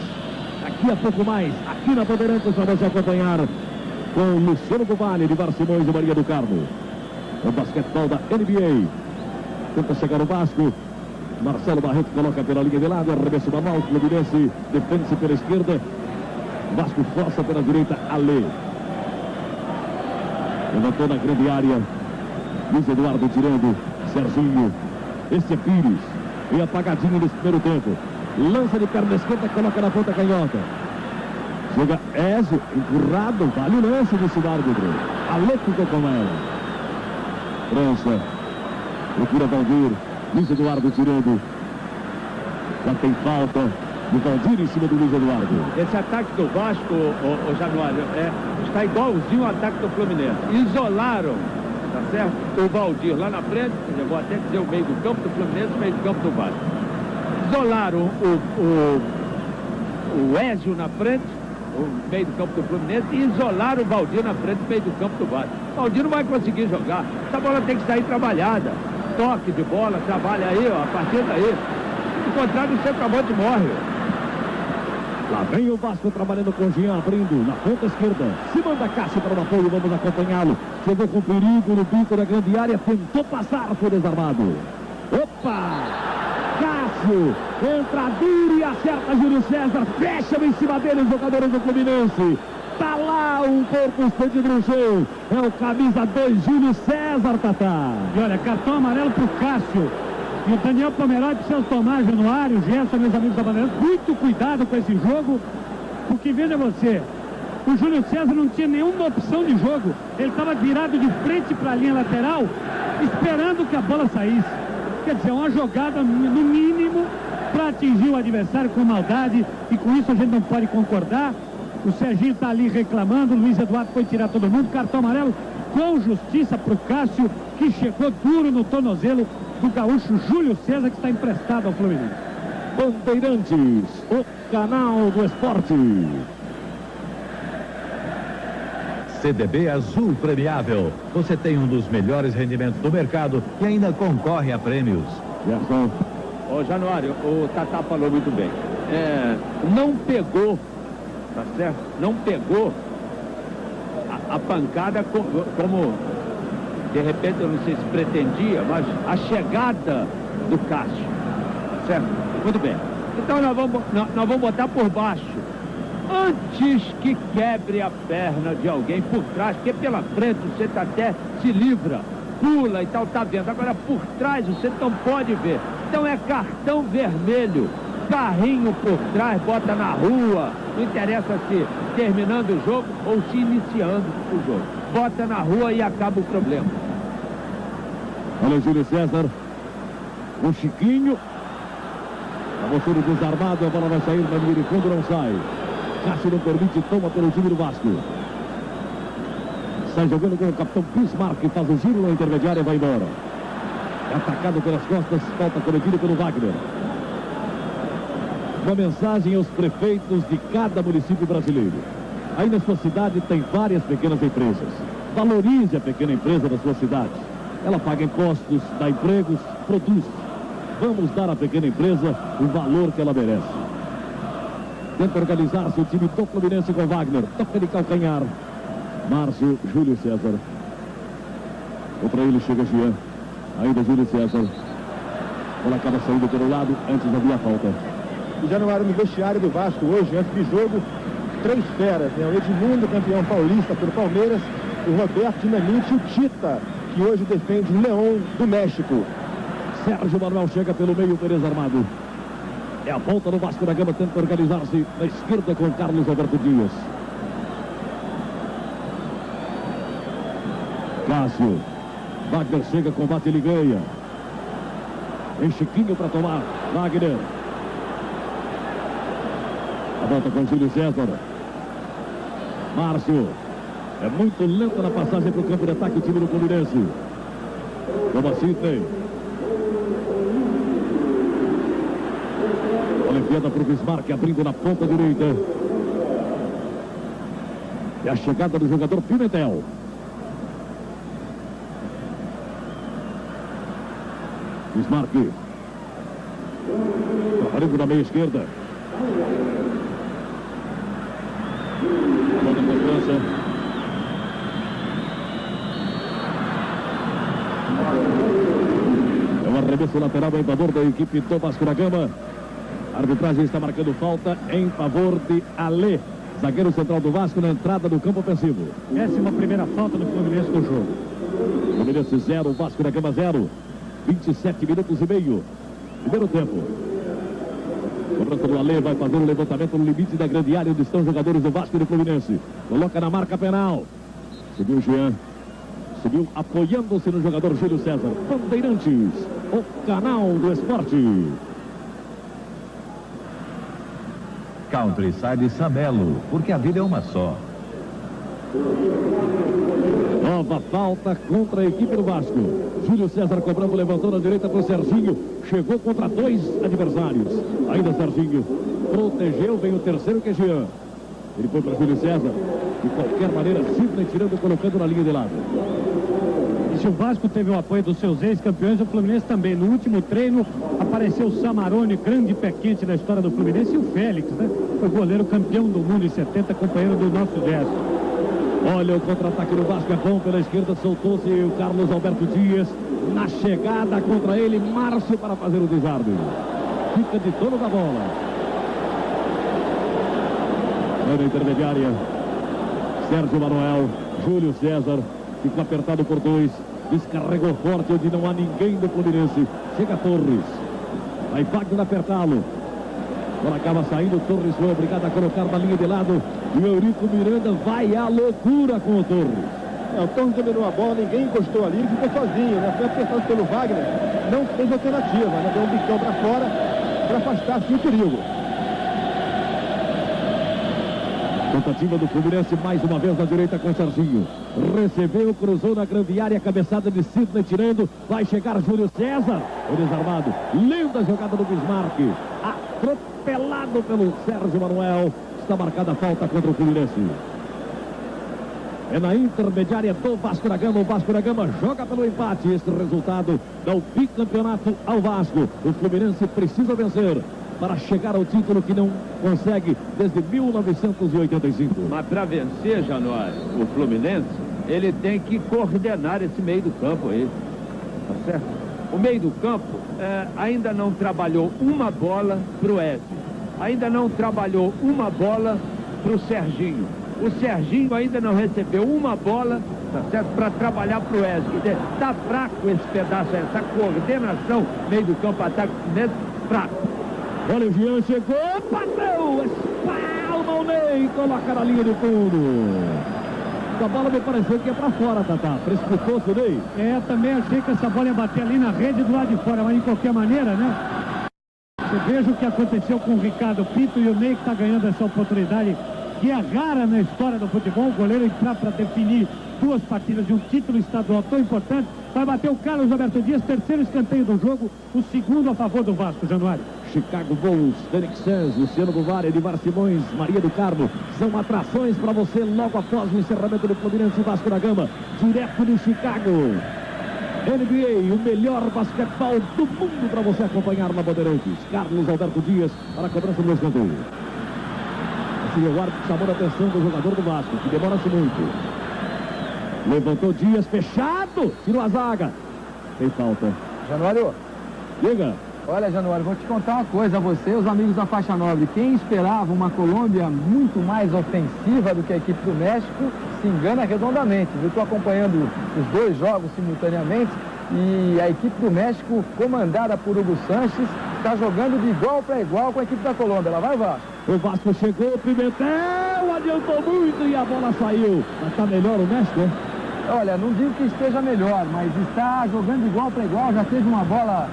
Daqui a pouco mais, aqui na Bandeirantes, vamos acompanhar com Luciano do Vale, Edivar Simões e Maria do Carmo. O basquetebol da NBA. Tenta chegar o Vasco. Marcelo Barreto coloca pela linha de lado. Arremesso manual. Fluminense defende-se pela esquerda. Vasco força pela direita. Ale. Levantou na grande área. Luiz Eduardo tirando. Serginho. Esse é Pires. E apagadinho nesse primeiro tempo. Lança de perna esquerda. Coloca na ponta canhota. Chega Ezio. Empurrado. Vale o lance desse árbitro. Ale ficou com ela. França, procura Valdir, Luiz Eduardo tirando. Já tem falta do Valdir em cima do Luiz Eduardo. Esse ataque do Vasco, o Januário, está igualzinho ao ataque do Fluminense. Isolaram, tá certo? O Valdir lá na frente, eu vou até dizer o meio do campo do Fluminense, o meio do campo do Vasco. Isolaram o Ezio na frente, o meio do campo do Fluminense, e isolaram o Valdir na frente do meio do campo do Vasco. O Valdir não vai conseguir jogar. Essa bola tem que sair trabalhada. Toque de bola, trabalha aí, ó, a partir daí. O contrário, o centroavante morre. Lá vem o Vasco trabalhando com o Jean, abrindo na ponta esquerda. Se manda Cássio para o apoio, vamos acompanhá-lo. Chegou com perigo no bico da grande área, tentou passar, foi desarmado. Opa! Cássio entra duro e acerta Júlio César. Fecham em cima dele os jogadores do Fluminense. Tá lá um corpo estendido no chão. É o camisa 2, Júlio César, Tatá. E olha, cartão amarelo pro Cássio. E o Daniel Pomeroy precisa tomar, Januário, Gerson, meus amigos da Bandeira, muito cuidado com esse jogo, porque veja você, o Júlio César não tinha nenhuma opção de jogo. Ele estava virado de frente para a linha lateral, esperando que a bola saísse. Quer dizer, uma jogada, no mínimo, para atingir o adversário com maldade, e com isso a gente não pode concordar. O Serginho está ali reclamando, o Luiz Eduardo foi tirar todo mundo, cartão amarelo com justiça para o Cássio, que chegou duro no tornozelo do gaúcho Júlio César, que está emprestado ao Fluminense. Bandeirantes, o canal do esporte. CDB Azul Premiável. Você tem um dos melhores rendimentos do mercado e ainda concorre a prêmios. Gerson. Ô Januário, o Tatá falou muito bem. Não pegou, tá certo? Não pegou a pancada como de repente, eu não sei se pretendia, mas a chegada do Cássio, tá certo? Muito bem. Então nós vamos botar por baixo. Antes que quebre a perna de alguém por trás, porque pela frente você até se livra, pula e tal, tá vendo. Agora por trás você não pode ver. Então é cartão vermelho, carrinho por trás, bota na rua, não interessa se terminando o jogo ou se iniciando o jogo. Bota na rua e acaba o problema. Olha o Júlio César, o Chiquinho, a moçada desarmado, a bola vai sair na linha de fundo, não sai. Cássio não permite, toma pelo time do Vasco. Sai jogando com o capitão Bismarck, que faz o giro na intermediária e vai embora. É atacado pelas costas, falta cometida pelo Wagner. Uma mensagem aos prefeitos de cada município brasileiro. Aí na sua cidade tem várias pequenas empresas. Valorize a pequena empresa da sua cidade. Ela paga impostos, dá empregos, produz. Vamos dar à pequena empresa o valor que ela merece. Tenta organizar-se o time do Fluminense com Wagner. Toca de calcanhar. Márcio, Júlio César. Contra ele chega Jean. Ainda Júlio César. Ela acaba saindo pelo lado. Antes havia falta. E já no vestiário do Vasco hoje, antes do jogo, 3 feras, né? O Edmundo, campeão paulista pelo Palmeiras, o Roberto Dinamite e o Tita, que hoje defende o Leão do México. Sérgio Manuel chega pelo meio, Tereza armado. É a volta do Vasco da Gama, tenta organizar-se na esquerda com Carlos Alberto Dias. Cássio. Wagner chega, combate, ele ganha. Vem Chiquinho para tomar. Wagner. A volta com Júlio César. Márcio. É muito lenta na passagem para o campo de ataque o time do Fluminense. Toma Sidney. Olha enfiada para o Bismarck, abrindo na ponta direita. E a chegada do jogador Pimentel. Bismarck. Trabalhando na meia esquerda. Boa cobrança. É um arremesso lateral em favor da equipe do Vasco da Gama. A arbitragem está marcando falta em favor de Alê, zagueiro central do Vasco, na entrada do campo ofensivo. 11ª falta do Fluminense no jogo. Fluminense 0, Vasco da Gama 0. 27 minutos e meio. Primeiro tempo. Cobrança do Alê, vai fazer um levantamento no limite da grande área onde estão os jogadores do Vasco e do Fluminense. Coloca na marca penal. Subiu o Jean. Subiu apoiando-se no jogador Júlio César. Bandeirantes, o canal do esporte. Countryside Samelo, porque a vida é uma só. Nova falta contra a equipe do Vasco. Júlio César cobrando, levantou na direita para o Serginho. Chegou contra 2 adversários. Ainda Serginho protegeu, vem o terceiro que é Jean. Ele foi para Júlio César. De qualquer maneira, Sidney tirando, colocando na linha de lado. E se o Vasco teve o apoio dos seus ex-campeões, o Fluminense também. No último treino, apareceu o Samarone, grande pé quente da história do Fluminense, e o Félix, né? Foi goleiro campeão do mundo em 70, companheiro do nosso Gerson. Olha o contra-ataque do Vasco, é bom pela esquerda, soltou-se o Carlos Alberto Dias. Na chegada contra ele, Márcio para fazer o desarme. Fica de dono da bola. Na intermediária, Sérgio Manuel, Júlio César, ficou apertado por 2. Descarregou forte onde não há ninguém do Fluminense. Chega Torres. Vai Wagner apertá-lo. Ela acaba saindo, Torres foi obrigado a colocar na linha de lado. E o Eurico Miranda vai à loucura com o Torres. O Torres dominou a bola, ninguém encostou ali, ele ficou sozinho, né? Foi apertado pelo Wagner, não fez alternativa, né? Deu um bicão para fora para afastar-se do perigo. Tentativa do Fluminense mais uma vez na direita com o Serginho. Recebeu, cruzou na grande área, cabeçada de Sidney tirando. Vai chegar Júlio César. O desarmado. Linda jogada do Bismarck. Atropelado pelo Sérgio Manuel. Está marcada a falta contra o Fluminense. É na intermediária do Vasco da Gama. O Vasco da Gama joga pelo empate. Este resultado dá o bicampeonato ao Vasco. O Fluminense precisa vencer para chegar ao título que não consegue desde 1985. Mas para vencer, Januário, o Fluminense, ele tem que coordenar esse meio do campo aí. Tá certo? O meio do campo ainda não trabalhou uma bola para o Wesley. Ainda não trabalhou uma bola para o Serginho. O Serginho ainda não recebeu uma bola, tá certo, para trabalhar para o Wesley. Está fraco esse pedaço, essa coordenação meio do campo, ataque Fluminense, fraco. Olha, o Jean chegou, bateu, espalma o Ney, coloca na linha de fundo. A bola me pareceu que ia pra fora, Tatá. Precipitou-se o Ney. Também achei que essa bola ia bater ali na rede do lado de fora, mas de qualquer maneira, né? Você veja o que aconteceu com o Ricardo Pinto e o Ney que está ganhando essa oportunidade que é rara na história do futebol. O goleiro entrar para definir 2 partidas de um título estadual tão importante. Vai bater o Carlos Alberto Dias, terceiro escanteio do jogo, o segundo a favor do Vasco, Januário. Chicago Bulls, Fênix Suns, Luciano Buvari, Edmar Simões, Maria do Carmo, são atrações para você logo após o encerramento do Fluminense e Vasco da Gama, direto de Chicago. NBA, o melhor basquetebol do mundo para você acompanhar na Bandeirantes. Carlos Alberto Dias para a cobrança do escanteio. Assim, o árbitro chamou a atenção do jogador do Vasco, que demora-se muito. Levantou Dias, fechado, tirou a zaga. Tem falta. Januário, Diga. Olha, Januário, vou te contar uma coisa a você e os amigos da faixa nobre. Quem esperava uma Colômbia muito mais ofensiva do que a equipe do México se engana redondamente. Eu estou acompanhando os dois jogos simultaneamente e a equipe do México, comandada por Hugo Sanches, está jogando de igual para igual com a equipe da Colômbia. Ela vai, Vasco. O Vasco chegou, Pimentel, adiantou muito e a bola saiu. Mas está melhor o México, hein? Olha, não digo que esteja melhor, mas está jogando de igual para igual. Já teve uma bola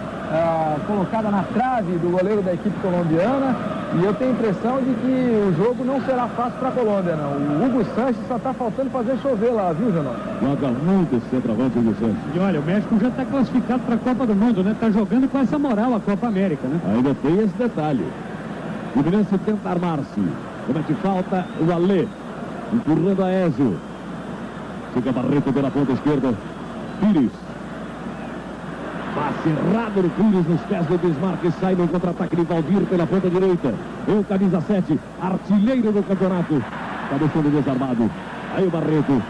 colocada na trave do goleiro da equipe colombiana e eu tenho a impressão de que o jogo não será fácil para a Colômbia, não. O Hugo Sanches só está faltando fazer chover lá, viu, Janão? Joga muito esse centroavante, Hugo Sanches. E olha, o México já está classificado para a Copa do Mundo, né? Está jogando com essa moral a Copa América, né? Ainda tem esse detalhe. O Fluminense tenta armar-se. Comete falta o Alê, empurrando a Ezio. Fica Barreto pela ponta esquerda. Pires. Passe errado no Pires nos pés do Bismarck. Sai no contra-ataque de Valdir pela ponta direita. O camisa 7, artilheiro do campeonato. Cabeçando desarmado. Aí o Barreto.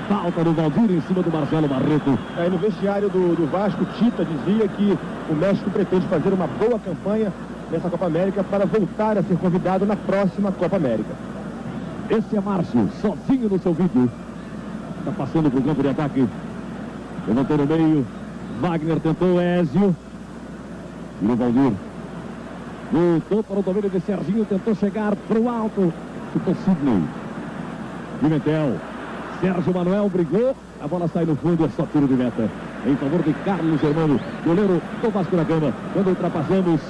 Falta do Valdir em cima do Marcelo Barreto. Aí no vestiário do Vasco, Tita dizia que o México pretende fazer uma boa campanha nessa Copa América para voltar a ser convidado na próxima Copa América. Esse é Márcio, sozinho no seu vídeo. Está passando para o campo de ataque. Levantou no meio. Wagner tentou, Ezio. E o Valdir voltou para o domínio de Serginho. Tentou chegar para o alto. Ficou Sidney. Pimentel. Sérgio Manuel brigou. A bola sai no fundo. É só tiro de meta. Em favor de Carlos Germano, goleiro do Vasco da Gama. Quando ultrapassamos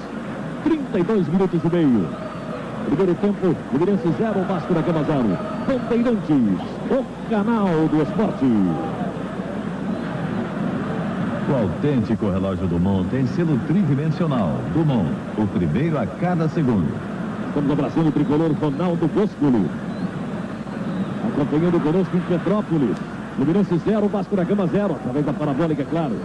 32 minutos e meio. Primeiro tempo, Fluminense 0, Vasco da Gama 0. Bandeirantes, o canal do esporte. O autêntico relógio Dumont tem selo tridimensional. Dumont, o primeiro a cada segundo. Estamos abraçando o tricolor Ronaldo Boscolo. Acompanhando conosco em Petrópolis. Fluminense 0, Vasco da Gama 0. Através da parabólica, é claro.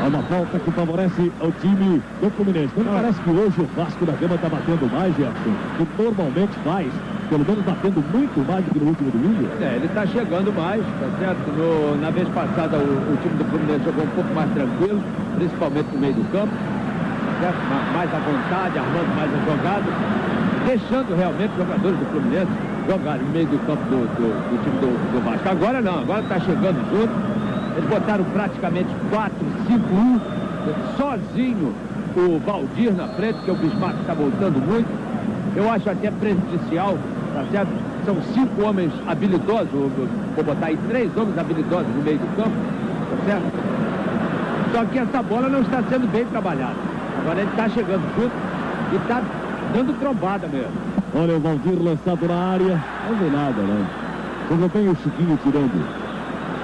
Há uma falta que favorece o time do Fluminense. Não parece que hoje o Vasco da Gama está batendo mais, Jefferson, que normalmente faz. Pelo menos batendo muito mais do que no último domingo. Ele está chegando mais, tá certo? Na vez passada o time do Fluminense jogou um pouco mais tranquilo, principalmente no meio do campo, tá certo? Mais à vontade, armando mais a jogada, deixando realmente os jogadores do Fluminense jogar no meio do campo do time do Vasco. Agora não, agora está chegando junto. Eles botaram praticamente 4-5-1, sozinho o Valdir na frente, que o Bismarck está voltando muito. Eu acho até prejudicial, tá certo? São 5 homens habilidosos, vou botar aí 3 homens habilidosos no meio do campo, tá certo? Só que essa bola não está sendo bem trabalhada. Agora ele está chegando junto e está dando trombada mesmo. Olha o Valdir lançado na área, não vê nada, né? Jogou bem o Chiquinho tirando.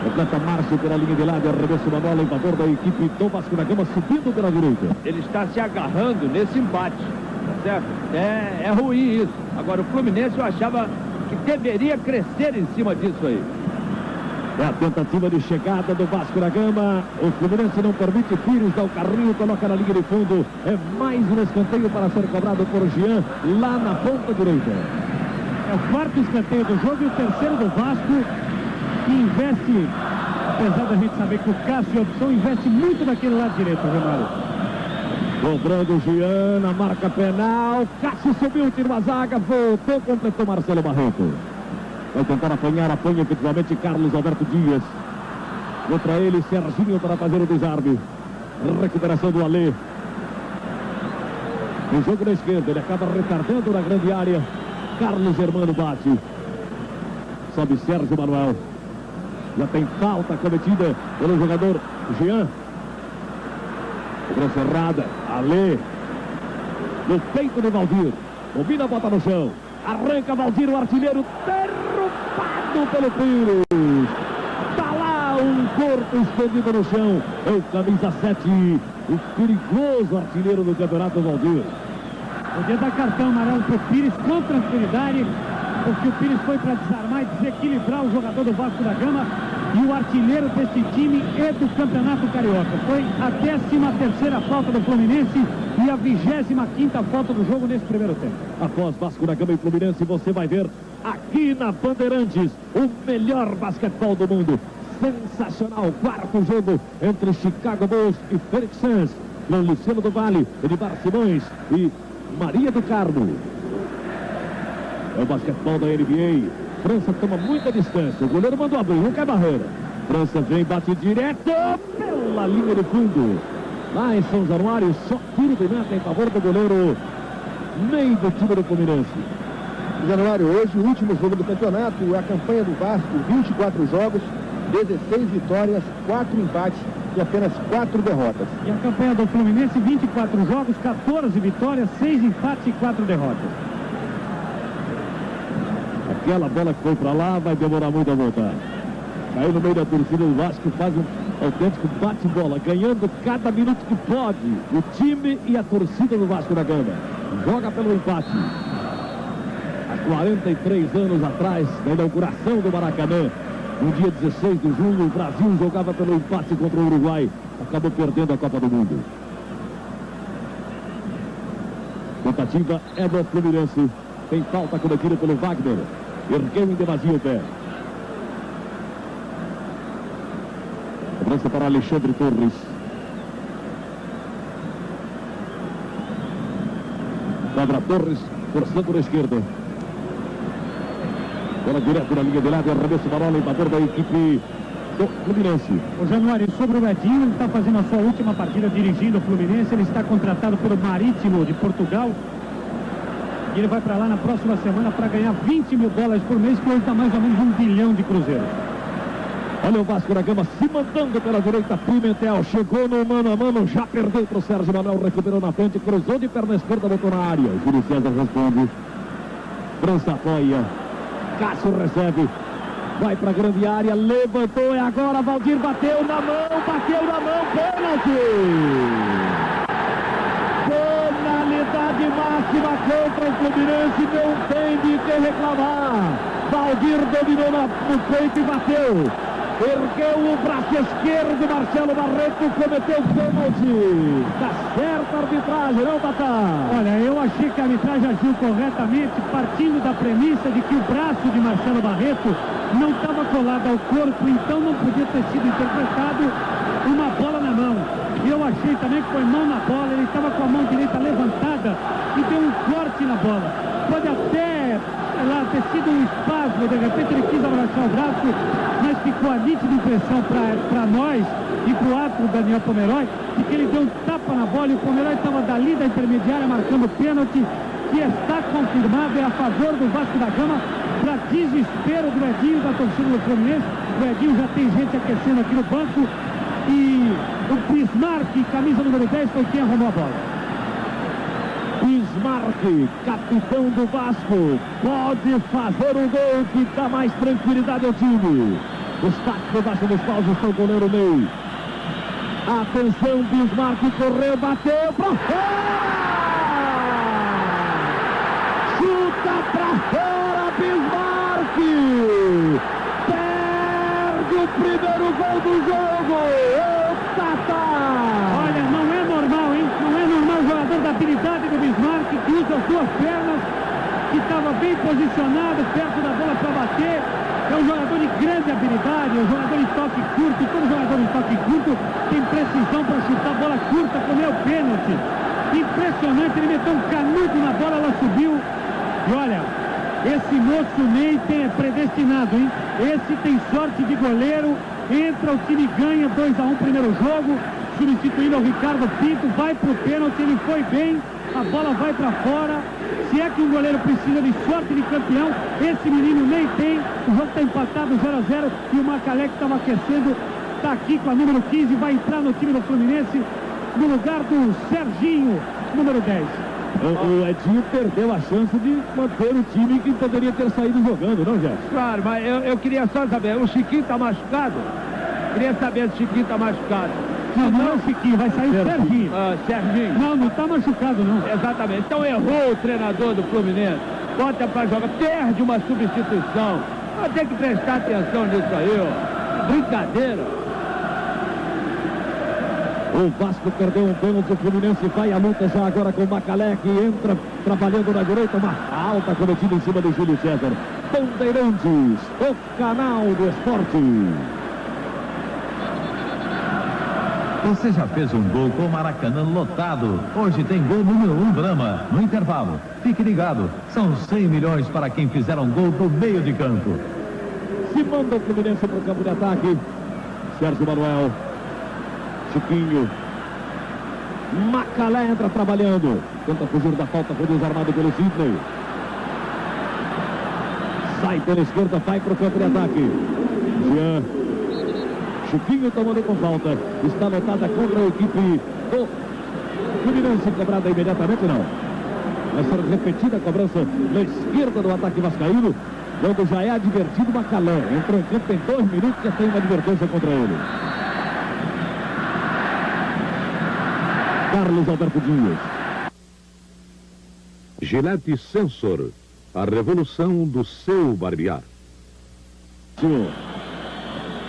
Completa Márcio pela linha de lado, arremesso uma bola em favor da equipe do Vasco da Gama, subindo pela direita. Ele está se agarrando nesse embate, tá certo? É ruim isso. Agora o Fluminense eu achava que deveria crescer em cima disso aí. É a tentativa de chegada do Vasco da Gama. O Fluminense não permite. Pires dá o carrinho, coloca na linha de fundo. É mais um escanteio para ser cobrado por Jean, lá na ponta direita. É o 4º escanteio do jogo e o 3º do Vasco, que investe, apesar da gente saber que o Cássio é opção, investe muito daquele lado direito, Romário. Cobrando o Jean na marca penal. Cássio subiu, tirou a zaga, voltou, completou Marcelo Barreto. Vai tentar apanhar, apanha efetivamente Carlos Alberto Dias. Contra ele, Serginho para fazer o desarme. Recuperação do Alê. O jogo na esquerda, ele acaba retardando na grande área. Carlos Germano bate. Sobe Sérgio Manuel. Já tem falta cometida pelo jogador Jean. Cobrança errada. Alê. No peito de Valdir. Domina a bota no chão. Arranca Valdir, o artilheiro. Derrubado pelo Pires. Tá lá um corpo escondido no chão. É o camisa 7. O perigoso artilheiro do campeonato, Valdir. Podia dar cartão amarelo pro Pires com tranquilidade, porque o Pires foi para desarmar e desequilibrar o jogador do Vasco da Gama e o artilheiro desse time e do Campeonato Carioca. Foi a 13ª falta do Fluminense e a 25ª falta do jogo nesse primeiro tempo. Após Vasco da Gama e Fluminense, você vai ver aqui na Bandeirantes o melhor basquetebol do mundo. sensacional. Quarto jogo entre Chicago Bulls e Phoenix Suns. Com Luciano do Vale, Edmar Simões e Maria do Carmo. É o basquetebol da NBA. França toma muita distância. O goleiro mandou abrir, não cai barreira. França vem, bate direto pela linha do fundo. Lá em São Januário, só tiro de meta em favor do goleiro Ney do time do Fluminense. Januário, hoje o último jogo do campeonato, a campanha do Vasco, 24 jogos, 16 vitórias, 4 empates e apenas 4 derrotas. E a campanha do Fluminense, 24 jogos, 14 vitórias, 6 empates e 4 derrotas. Aquela bola que foi pra lá vai demorar muito a voltar. Caiu no meio da torcida do Vasco, faz um autêntico bate-bola, ganhando cada minuto que pode. O time e a torcida do Vasco da Gama. Joga pelo empate. Há 43 anos atrás, na inauguração do Maracanã, no dia 16 de junho, o Brasil jogava pelo empate contra o Uruguai. Acabou perdendo a Copa do Mundo. Tentativa é do Fluminense. Tem falta cometida pelo Wagner. Ergueu em demasia o pé. Cobrança para Alexandre Torres. Cobra Torres, forçando na esquerda. Bola direto na linha de lado, arremesso da bola, invador da equipe do Fluminense. O Januário, sobre o Edinho, ele está fazendo a sua última partida dirigindo o Fluminense. Ele está contratado pelo Marítimo de Portugal. E ele vai para lá na próxima semana para ganhar 20 mil dólares por mês, que hoje está mais ou menos 1 bilhão de cruzeiros. Olha o Vasco da Gama se mandando pela direita. Pimentel chegou no mano a mano, já perdeu para o Sérgio Manuel, recuperou na frente, cruzou de perna esquerda, botou na área. Júlio César responde. França apoia. Cássio recebe. Vai para a grande área, levantou, é agora. Valdir bateu na mão, pênalti. Penalidade máxima contra o Fluminense, não tem de que reclamar. Valdir dominou no peito e bateu. Ergueu o braço esquerdo, Marcelo Barreto cometeu pênalti. Tá certa a arbitragem, não, Tatá? Olha, eu achei que a arbitragem agiu corretamente, partindo da premissa de que o braço de Marcelo Barreto não estava colado ao corpo, então não podia ter sido interpretado uma bola na mão. E eu achei também que foi mão na bola, ele estava com a mão direita levantada e deu um corte na bola. Pode até lá ter sido um espasmo, de repente ele quis abraçar o braço, mas ficou a nítida impressão para nós e para o árbitro Daniel Pomeroy de que ele deu um tapa na bola e o Pomeroy estava dali da intermediária marcando pênalti, que está confirmado, é a favor do Vasco da Gama, para desespero do Edinho, da torcida do Fluminense. O Edinho já tem gente aquecendo aqui no banco e o Bismarck, camisa número 10, foi quem arrumou a bola. Bismarck, capitão do Vasco, pode fazer o gol que dá mais tranquilidade ao time. Destaque debaixo dos paus está o goleiro Ney. Atenção, Bismarck correu, bateu pra fora! Chuta pra fora, Bismarck! Perde o primeiro gol do jogo! Olha, não é normal, hein? Não é normal o jogador da habilidade do Bismarck, que usa as suas pernas, que estava bem posicionado perto da bola para bater. É um jogador de grande habilidade, é um jogador de toque curto. Todo jogador de toque curto tem precisão para chutar bola curta, como é o pênalti. Impressionante, ele meteu um canudo na bola, ela subiu. E olha, esse moço Ney é predestinado, hein? Esse tem sorte de goleiro. Entra, o time ganha 2-1 primeiro jogo, substituindo o Ricardo Pinto, vai pro pênalti, ele foi bem, a bola vai para fora. Se é que um goleiro precisa de sorte de campeão, esse menino nem tem. O jogo está empatado 0-0 e o Macalé, que estava aquecendo, está aqui com a número 15, vai entrar no time do Fluminense no lugar do Serginho, número 10. O Edinho perdeu a chance de manter o time que poderia ter saído jogando, não, Jéssica? Claro, mas eu queria só saber, o Chiquinho está machucado? Queria saber se o Chiquinho está machucado. Não é o Chiquinho, vai sair o Serginho. Serginho. Não está machucado, não. Exatamente. Então errou o treinador do Fluminense. Bota para jogar, perde uma substituição. Vai ter que prestar atenção nisso aí, ó. Brincadeira. O Vasco perdeu um pênalti, o Fluminense vai à luta já agora com o Macalé, que entra trabalhando na direita, uma alta cometida em cima do Júlio César. Bandeirantes, o canal do esporte. Você já fez um gol com o Maracanã lotado. Hoje tem gol número 1 Brahma. No intervalo, fique ligado. São 100 milhões para quem fizer um gol do meio de campo. Se manda o Fluminense para o campo de ataque. Sérgio Manuel. Chiquinho. Macalé entra trabalhando. Tenta fugir da falta, foi desarmado pelo Sidney. Sai pela esquerda, vai para o campo de ataque. Jean. Chiquinho tomando com falta. Está anotada contra a equipe do Fluminense. Cobrada imediatamente, não. Vai ser repetida a cobrança na esquerda do ataque vascaíno. Quando já é advertido Macalé. Entrou em campo, tem 2 minutos, já tem uma advertência contra ele. Carlos Alberto Dias. Gillette Sensor, a revolução do seu barbear.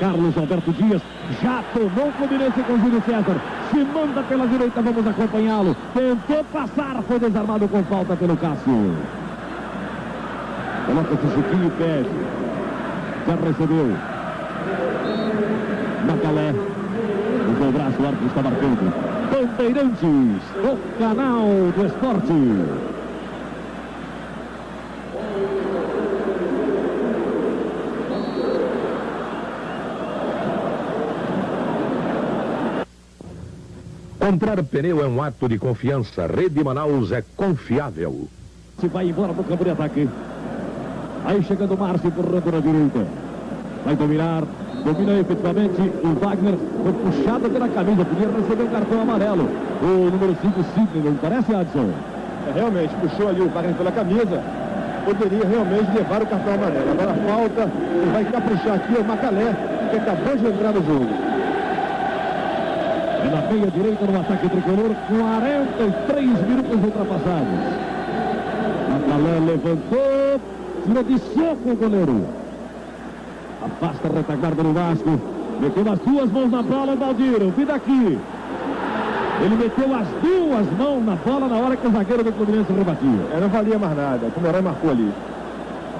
Carlos Alberto Dias já tomou o Fluminense com Júlio César. Se manda pela direita, vamos acompanhá-lo. Tentou passar, foi desarmado com falta pelo Cássio. Coloca-se Chiquinho e pede. Já recebeu. Macalé. Usou o braço, o árbitro está marcando. Bandeirantes, o canal do esporte. Comprar pneu é um ato de confiança. Rede Manaus é confiável. Se vai embora pro campo de ataque. Aí chegando o Márcio empurrando na direita. Vai dominar. Domina efetivamente o Wagner. Foi puxado pela camisa. Podia receber um cartão amarelo. O número 5, Sidney. Não parece, Adson? Realmente, puxou ali o Wagner pela camisa. Poderia realmente levar o cartão amarelo. Agora falta. Ele vai caprichar aqui o Macalé, que acabou de entrar no jogo. É na meia direita no ataque tricolor, 43 minutos ultrapassados. Macalé levantou, tirou de soco o goleiro. Afasta a retaguarda do Vasco. Meteu as 2 mãos na bola, Valdir. Vi daqui. Ele meteu as 2 mãos na bola na hora que o zagueiro do Fluminense rebatia. Não valia mais nada. O Pomerão marcou ali.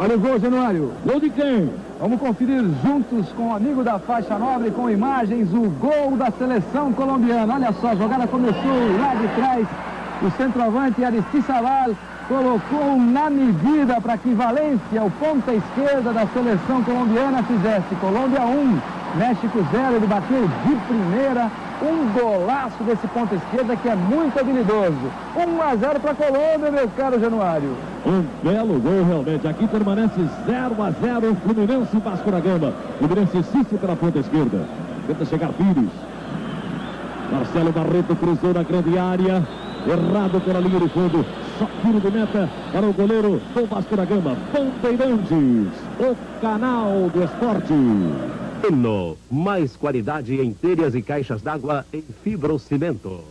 Olha o gol, Januário. Gol de quem? Vamos conferir juntos com o amigo da faixa nobre, com imagens, o gol da seleção colombiana. Olha só, a jogada começou lá de trás. O centroavante Aristizábal colocou na medida para que Valência, o ponta esquerda da seleção colombiana, fizesse. Colômbia 1, México 0. Ele bateu de primeira. Um golaço desse ponta esquerda que é muito habilidoso. 1-0 para a Colômbia, meu caro Januário. Um belo gol realmente. Aqui permanece 0-0. Fluminense e Vasco da Gama. Fluminense insiste pela ponta esquerda. Tenta chegar Pires. Marcelo Barreto cruzou na grande área. Errado pela linha de fundo. Só tiro de meta para o goleiro do Vasco da Gama. Bandeirantes, o canal do esporte. Eno, mais qualidade em telhas e caixas d'água em fibrocimento.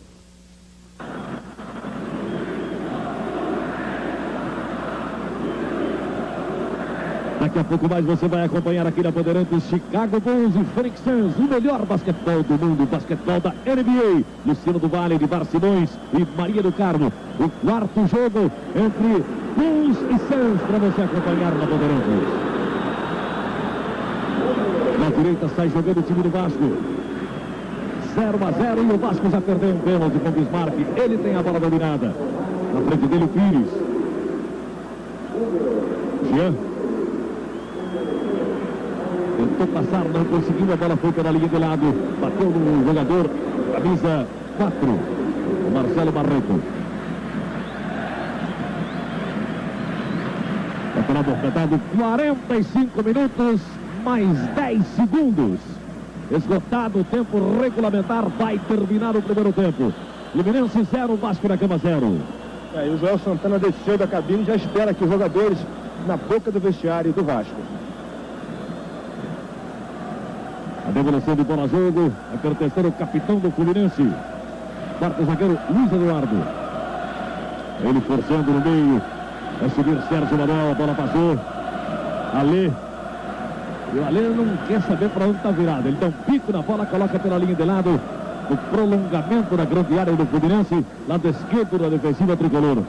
Daqui a pouco mais você vai acompanhar aqui na Bandeirantes Chicago Bulls e Phoenix Suns, o melhor basquetebol do mundo, basquetebol da NBA. Luciano do Vale, de Barcelona e Maria do Carmo. O 4º jogo entre Bulls e Suns para você acompanhar na Bandeirantes. Na direita sai jogando o time do Vasco. 0-0 e o Vasco já perdeu um pênalti com o Bismarck. Ele tem a bola dominada. Na frente dele o Pires. Jean. Tentou passar, não conseguiu. A bola foi pela linha de lado. Bateu no jogador. Camisa 4. O Marcelo Barreto. Lateral movimentado. 45 minutos. Mais 10 segundos. Esgotado o tempo regulamentar. Vai terminar o primeiro tempo. Fluminense 0, Vasco da Gama 0. E o Joel Santana desceu da cabine e já espera aqui os jogadores na boca do vestiário do Vasco. A devolução de bola a jogo. É pelo terceiro capitão do Fluminense. Quarto zagueiro Luiz Eduardo. Ele forçando no meio. Vai subir Sérgio Manuel. A bola passou. Alê. E o Alê não quer saber para onde está virado. Ele dá um pico na bola, coloca pela linha de lado. O prolongamento da grande área do Fluminense. Lado esquerdo da defensiva tricolor.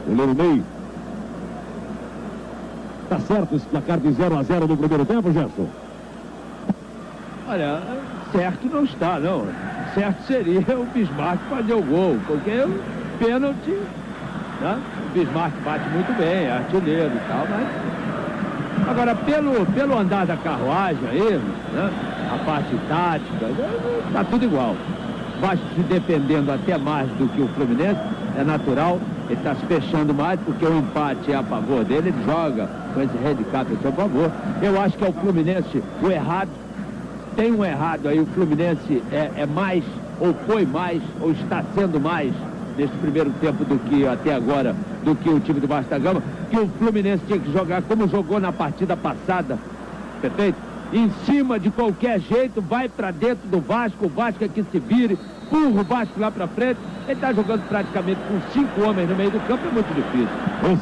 Goleiro Ney. Tá certo esse placar de 0-0 no primeiro tempo, Gerson? Olha, certo não está, não. Certo seria o Bismarck fazer o gol, porque o pênalti, né? O Bismarck bate muito bem, é artilheiro e tal, mas... Agora, pelo andar da carruagem aí, né? A parte tática, tá tudo igual. Vasco se defendendo até mais do que o Fluminense, é natural, ele está se fechando mais, porque o empate é a favor dele, ele joga com esse handicap a seu favor. Eu acho que é o Fluminense o errado, tem um errado aí, o Fluminense é mais, ou foi mais, ou está sendo mais, neste primeiro tempo do que até agora, do que o time do Vasco da Gama, que o Fluminense tinha que jogar como jogou na partida passada, perfeito? Em cima de qualquer jeito, vai para dentro do Vasco, o Vasco é que se vire, empurra o Vasco lá para frente. Ele está jogando praticamente com 5 homens no meio do campo, é muito difícil.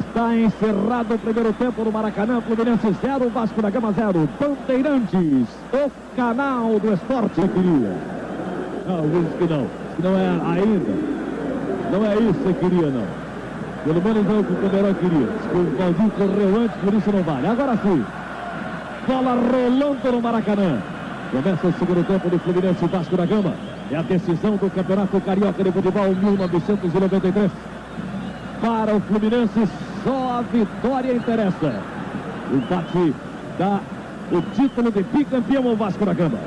Está encerrado o primeiro tempo no Maracanã, Fluminense 0, Vasco da Gama 0. Bandeirantes, o canal do esporte. Eu queria. Não, diz que não. Que não é ainda. Não é isso que você queria, não. Pelo menos não é o que o Pomeró queria. O Valdir correu antes, por isso não vale. Agora sim. Bola rolando no Maracanã. Começa o segundo tempo do Fluminense Vasco da Gama. É a decisão do Campeonato Carioca de Futebol 1993. Para o Fluminense, só a vitória interessa. O empate dá o título de bicampeão ao Vasco da Gama.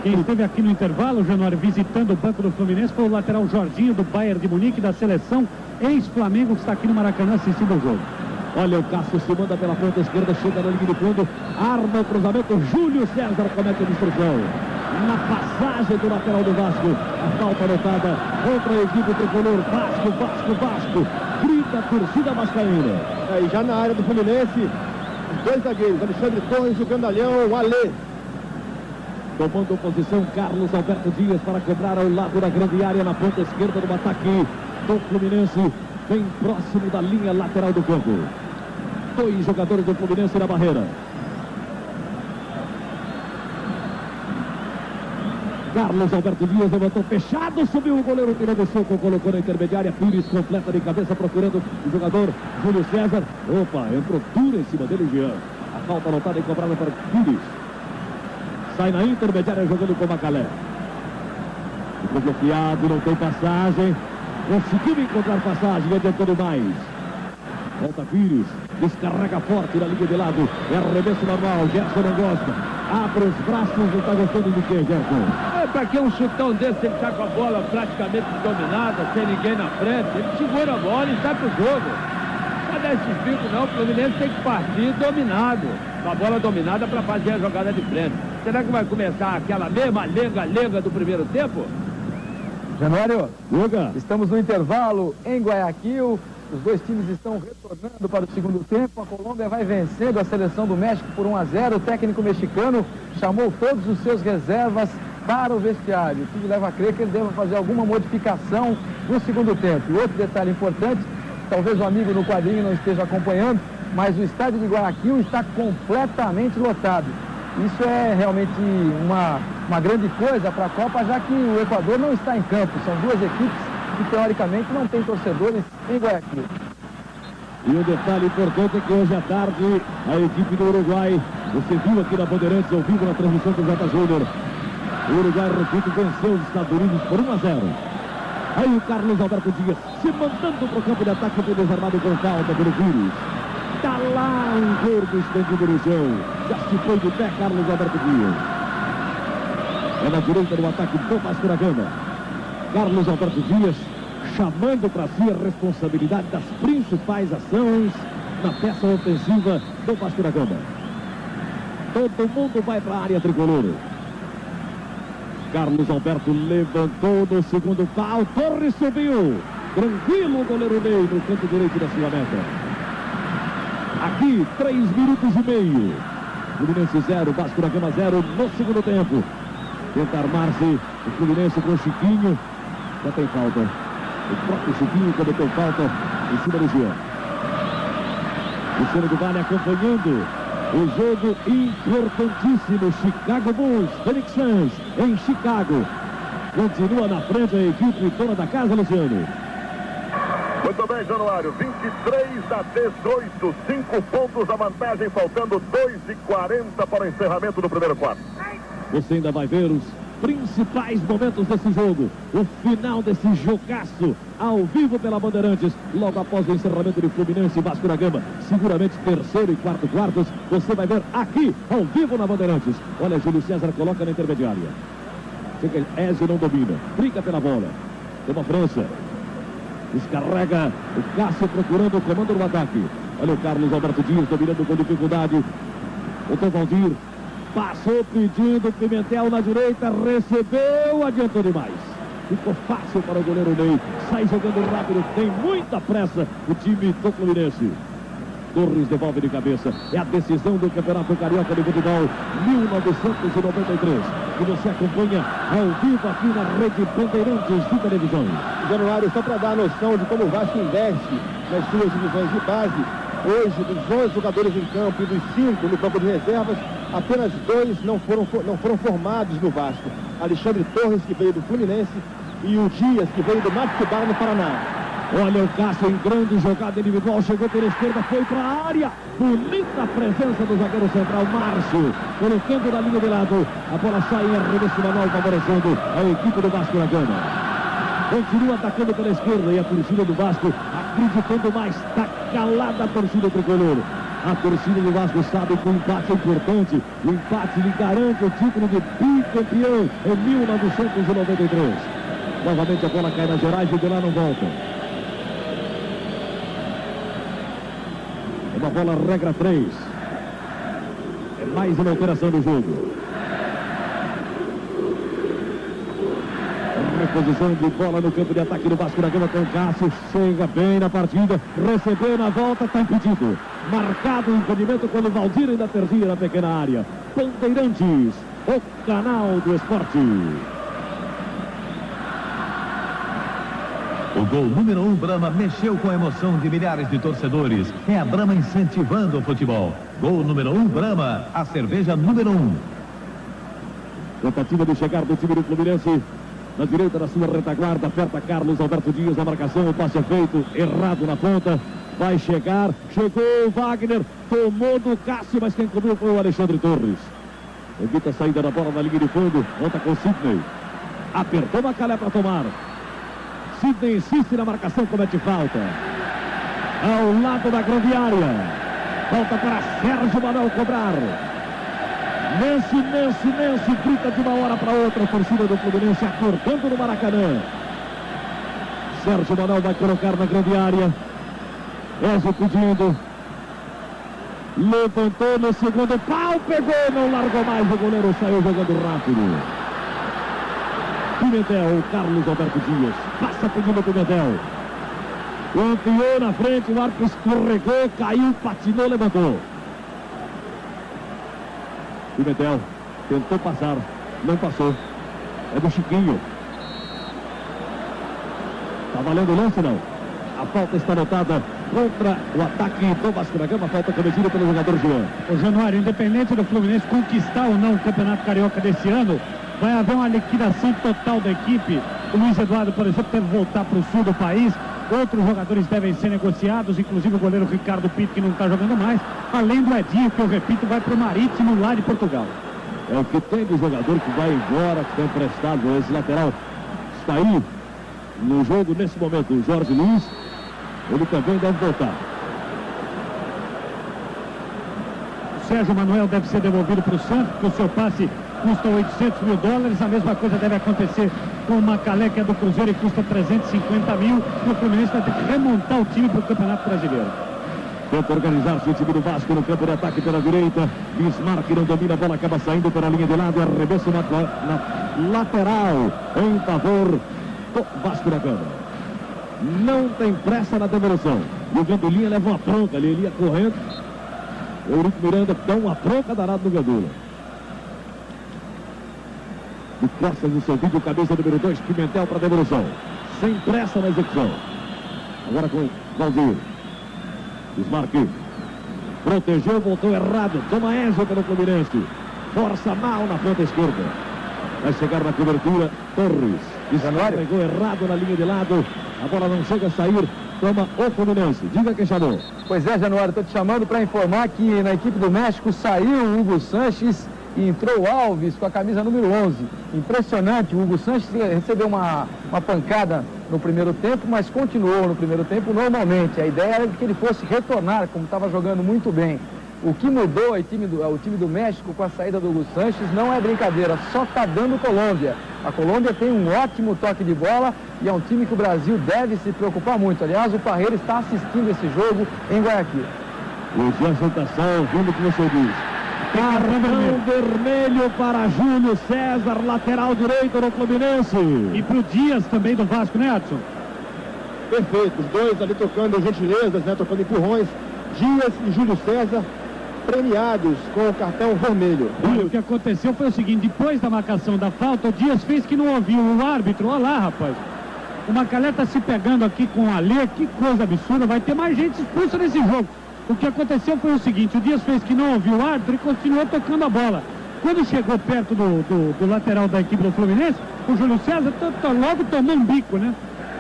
Quem esteve aqui no intervalo, Januário, visitando o banco do Fluminense, foi o lateral Jorginho, do Bayern de Munique, da seleção ex-Flamengo, que está aqui no Maracanã assistindo ao jogo. Olha, o Cássio se manda pela ponta esquerda, chega na linha de fundo, arma o cruzamento, Júlio César comete a destruição. Na passagem do lateral do Vasco, a falta anotada contra a equipe tricolor. Vasco, grita a torcida vascaína. E já na área do Fluminense, os dois zagueiros, Alexandre Torres e o grandalhão, o Alê. Tomando posição, Carlos Alberto Dias para cobrar ao lado da grande área na ponta esquerda do ataque do Fluminense, bem próximo da linha lateral do campo. 2 jogadores do Fluminense na barreira. Carlos Alberto Dias levantou fechado, subiu o goleiro, tirou do soco, colocou na intermediária. Pires completa de cabeça, procurando o jogador Júlio César. Opa, entrou duro em cima dele, Jean. A falta anotada e cobrada para Pires. Sai na intermediária jogando com Macalé. Ficou bloqueado, não tem passagem. Conseguiu encontrar passagem, adiantando mais. Volta Pires, descarrega forte na linha de lado. É arremesso normal, Gerson não gosta. Abre os braços, não está gostando de quê, Gerson? Para que um chutão desse, ele está com a bola praticamente dominada, sem ninguém na frente. Ele segura a bola e sai pro jogo. Não dá esse espírito não, o Fluminense tem que partir dominado. Com a bola dominada para fazer a jogada de frente. Será que vai começar aquela mesma lenga do primeiro tempo? Januário, Yoga. Estamos no intervalo em Guayaquil. Os dois times estão retornando para o segundo tempo. A Colômbia vai vencendo a seleção do México por 1-0. O técnico mexicano chamou todos os seus reservas para o vestiário. Tudo leva a crer que ele deva fazer alguma modificação no segundo tempo. E outro detalhe importante, talvez o amigo no quadrinho não esteja acompanhando, mas o estádio de Guayaquil está completamente lotado. Isso é realmente uma grande coisa para a Copa, já que o Equador não está em campo. São duas equipes que, teoricamente, não têm torcedores em Guayaquil. E um detalhe importante é que hoje à tarde a equipe do Uruguai, você viu aqui na Bandeirantes, ao vivo na transmissão do Jota Júnior, o Uruguai, repito, venceu os Estados Unidos por 1-0. Aí o Carlos Alberto Dias se mandando para o campo de ataque, foi desarmado com falta pelo Pires. Está lá um corpo estendido no chão. Já se foi de pé Carlos Alberto Dias. É na direita do ataque do Vasco da Gama. Carlos Alberto Dias chamando para si a responsabilidade das principais ações na peça ofensiva do Vasco da Gama. Todo mundo vai para a área tricolor. Carlos Alberto levantou no segundo pau. Torres subiu. Tranquilo o goleiro Ney no canto direito da sua meta. Aqui, 3 minutos e meio. Fluminense 0, Vasco da Gama 0 no segundo tempo. Tenta armar-se o Fluminense com o Chiquinho. Já tem falta. O próprio Chiquinho cometeu falta em cima do Jean. Luciano do Vale acompanhando o jogo importantíssimo. Chicago Bulls, Phoenix Suns em Chicago. Continua na frente a equipe dona da casa, Luciano. Muito bem, Januário, 23-18, 5 pontos a vantagem, faltando 2:40 para o encerramento do primeiro quarto. Você ainda vai ver principais momentos desse jogo, o final desse jogaço, ao vivo pela Bandeirantes, logo após o encerramento de Fluminense e Vasco da Gama, seguramente terceiro e quarto quartos, você vai ver aqui, ao vivo na Bandeirantes. Olha, Júlio César coloca na intermediária. Ezio não domina, briga pela bola, toma França, descarrega o Cássio procurando o comando do ataque. Olha o Carlos Alberto Dias dominando com dificuldade, o Valdir passou pedindo Pimentel na direita, recebeu, adiantou demais. Ficou fácil para o goleiro Ney. Sai jogando rápido, tem muita pressa o time do Fluminense. Torres devolve de cabeça. É a decisão do Campeonato Carioca de Futebol 1993. Que você acompanha ao vivo aqui na Rede Bandeirantes de televisão. Januário, só para dar a noção de como o Vasco investe nas suas divisões de base. Hoje, dos 11 jogadores em campo e dos 5 no campo de reservas, apenas 2 não foram formados no Vasco. Alexandre Torres, que veio do Fluminense, e o Dias, que veio do Matsubara, no Paraná. Olha o Cássio em grande jogada individual, chegou pela esquerda, foi para a área. Bonita presença do zagueiro central, Márcio, colocando na linha de lado. A bola sai em arremesso manual, favorecendo a equipe do Vasco da Gama. Continua atacando pela esquerda e a torcida do Vasco acreditando mais. Está calada a torcida tricolor. A torcida do Vasco sabe que o empate é importante. O empate lhe garante o título de bicampeão em 1993. Novamente a bola cai nas Gerais e de lá não volta. É uma bola regra 3. É mais uma alteração do jogo. Reposição de bola no campo de ataque do Vasco da Gama com o Cássio. Chega bem na partida. Recebeu na volta, está impedido. Marcado o impedimento quando o Valdir ainda perdia na pequena área. Bandeirantes, o canal do esporte. O gol número 1 Brahma mexeu com a emoção de milhares de torcedores. É a Brahma incentivando o futebol. Gol número 1 Brahma, a cerveja número 1. Tentativa de chegar do time do Fluminense. Na direita da sua retaguarda, aperta Carlos Alberto Dias na marcação, o passe é feito, errado na ponta, vai chegar, chegou o Wagner, tomou do Cássio, mas quem cobriu foi o Alexandre Torres. Evita a saída da bola na linha de fundo, volta com Sidney, apertou Macalé para tomar. Sidney insiste na marcação, comete falta. Ao lado da grande área, volta para Sérgio Manuel cobrar. Nense, grita de uma hora para outra, a torcida do Fluminense acordando no Maracanã. Sérgio Manuel vai colocar na grande área. Ezio pedindo. Levantou no segundo pau, pegou, não largou mais, o goleiro saiu jogando rápido. Pimentel, Carlos Alberto Dias, passa pedindo Pimentel. Enfiou na frente, o arco escorregou, caiu, patinou, levantou. Pimentel tentou passar, não passou. É do Chiquinho. Está valendo o lance, não? A falta está anotada contra o ataque do Vasco da Gama. Falta cometida pelo jogador Jean. O Januário, independente do Fluminense conquistar ou não o Campeonato Carioca desse ano, vai haver uma liquidação total da equipe. O Luiz Eduardo, por exemplo, deve voltar para o sul do país. Outros jogadores devem ser negociados, inclusive o goleiro Ricardo Pinto, que não está jogando mais. Além do Edinho, que eu repito, vai para o Marítimo lá de Portugal. É o que tem de jogador que vai embora, que está emprestado. Esse lateral está aí no jogo nesse momento. O Jorge Luiz, ele também deve voltar. Sérgio Manuel deve ser devolvido para o Santos, porque o seu passe custa $800 mil. A mesma coisa deve acontecer com o Macalé, que é do Cruzeiro e custa 350 mil. E o Fluminense vai ter que remontar o time para o Campeonato Brasileiro. Tenta organizar-se o time do Vasco no campo de ataque pela direita. Bismarck não domina, a bola acaba saindo pela linha de lado. Arremesso na lateral em favor do Vasco da Gama. Não tem pressa na devolução. E o Gandulinha leva uma bronca ali, ele ia correndo. O Eurico Miranda dá uma bronca danada no Gandula. De costas do seu vídeo, camisa número 2, Pimentel para devolução. Sem pressa na execução. Agora com Valdir. Bismarck. Protegeu, voltou errado. Toma Ezio pelo Fluminense. Força mal na ponta esquerda. Vai chegar na cobertura Torres. Bismarck pegou errado na linha de lado. A bola não chega a sair. Toma o Fluminense. Diga quem chamou. Pois é, Januário, estou te chamando para informar que na equipe do México saiu o Hugo Sanches e entrou o Alves com a camisa número 11. Impressionante, o Hugo Sanches recebeu uma pancada no primeiro tempo, mas continuou no primeiro tempo normalmente. A ideia era que ele fosse retornar, como estava jogando muito bem. O que mudou o time do México com a saída do Hugo Sanches não é brincadeira, só está dando Colômbia. A Colômbia tem um ótimo toque de bola e é um time que o Brasil deve se preocupar muito. Aliás, o Parreira está assistindo esse jogo em Guayaquil. O Gerson está só ouvindo o que você diz. Cartão vermelho para Júlio César, lateral direito do Fluminense. E pro Dias também do Vasco, né, Adson? Perfeito, os dois ali trocando gentilezas, né, trocando empurrões. Dias e Júlio César premiados com o cartão vermelho. Olha, o que aconteceu foi o seguinte: depois da marcação da falta, o Dias fez que não ouviu o árbitro. Olha lá, rapaz, o Macalé tá se pegando aqui com o Alê, que coisa absurda, vai ter mais gente expulsa nesse jogo. O que aconteceu foi o seguinte: o Dias fez que não ouviu o árbitro e continuou tocando a bola. Quando chegou perto do lateral da equipe do Fluminense, o Júlio César logo tomou um bico, né?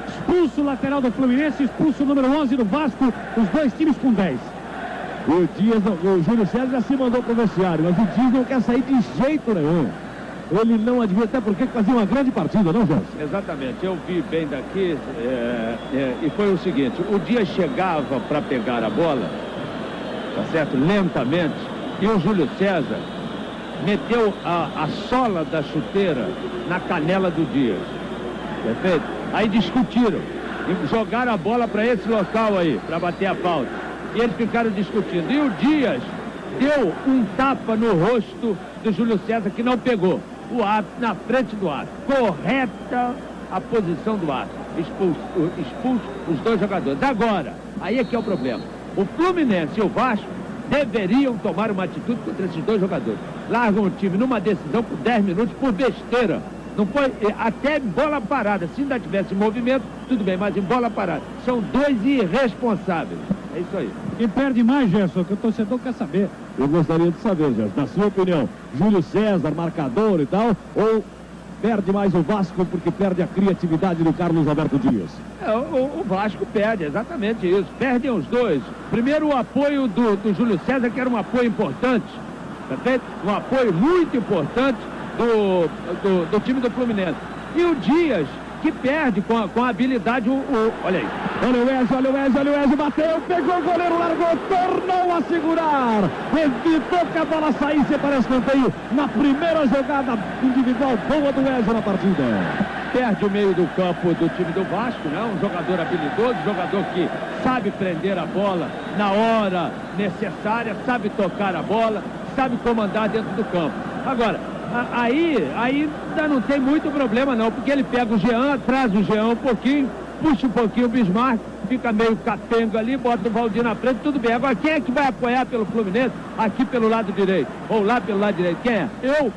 Expulso o lateral do Fluminense, expulso o número 11 do Vasco, os dois times com 10. O Júlio César já se mandou pro vestiário, mas o Dias não quer sair de jeito nenhum. Ele não admite, até porque fazia uma grande partida, não, Gerson? Exatamente, eu vi bem daqui e foi o seguinte: o Dias chegava para pegar a bola, tá certo, lentamente, e o Júlio César meteu a sola da chuteira na canela do Dias, perfeito? Aí discutiram e jogaram a bola para esse local aí, para bater a falta. E eles ficaram discutindo. E o Dias deu um tapa no rosto do Júlio César, que não pegou. O árbitro na frente do árbitro. Correta a posição do árbitro. Expulso os dois jogadores. Agora, aí é que é o problema. O Fluminense e o Vasco deveriam tomar uma atitude contra esses dois jogadores. Largam o time numa decisão por 10 minutos por besteira. Não foi, até em bola parada. Se ainda tivesse movimento, tudo bem, mas em bola parada. São dois irresponsáveis. É isso aí. Quem perde mais, Gerson, que o torcedor quer saber. Eu gostaria de saber, Gerson, na sua opinião, Júlio César, marcador e tal, ou perde mais o Vasco porque perde a criatividade do Carlos Alberto Dias? O Vasco perde, exatamente isso. Perdem os dois. Primeiro, o apoio do Júlio César, que era um apoio importante, tá feito? Um apoio muito importante do time do Fluminense. E o Dias, que perde com a habilidade, olha aí. Olha o Wesley, bateu, pegou o goleiro, largou, tornou a segurar, evitou que a bola saísse para escanteio na primeira jogada individual boa do Wesley na partida. Perde o meio do campo do time do Vasco, né? Um jogador habilidoso, jogador que sabe prender a bola na hora necessária, sabe tocar a bola, sabe comandar dentro do campo. Agora, aí ainda não tem muito problema não, porque ele pega o Jean, traz o Jean um pouquinho, puxa um pouquinho o Bismarck, fica meio capenga ali, bota o Valdir na frente, tudo bem. Agora, quem é que vai apoiar pelo Fluminense aqui pelo lado direito? Ou lá pelo lado direito? Quem é? Eu?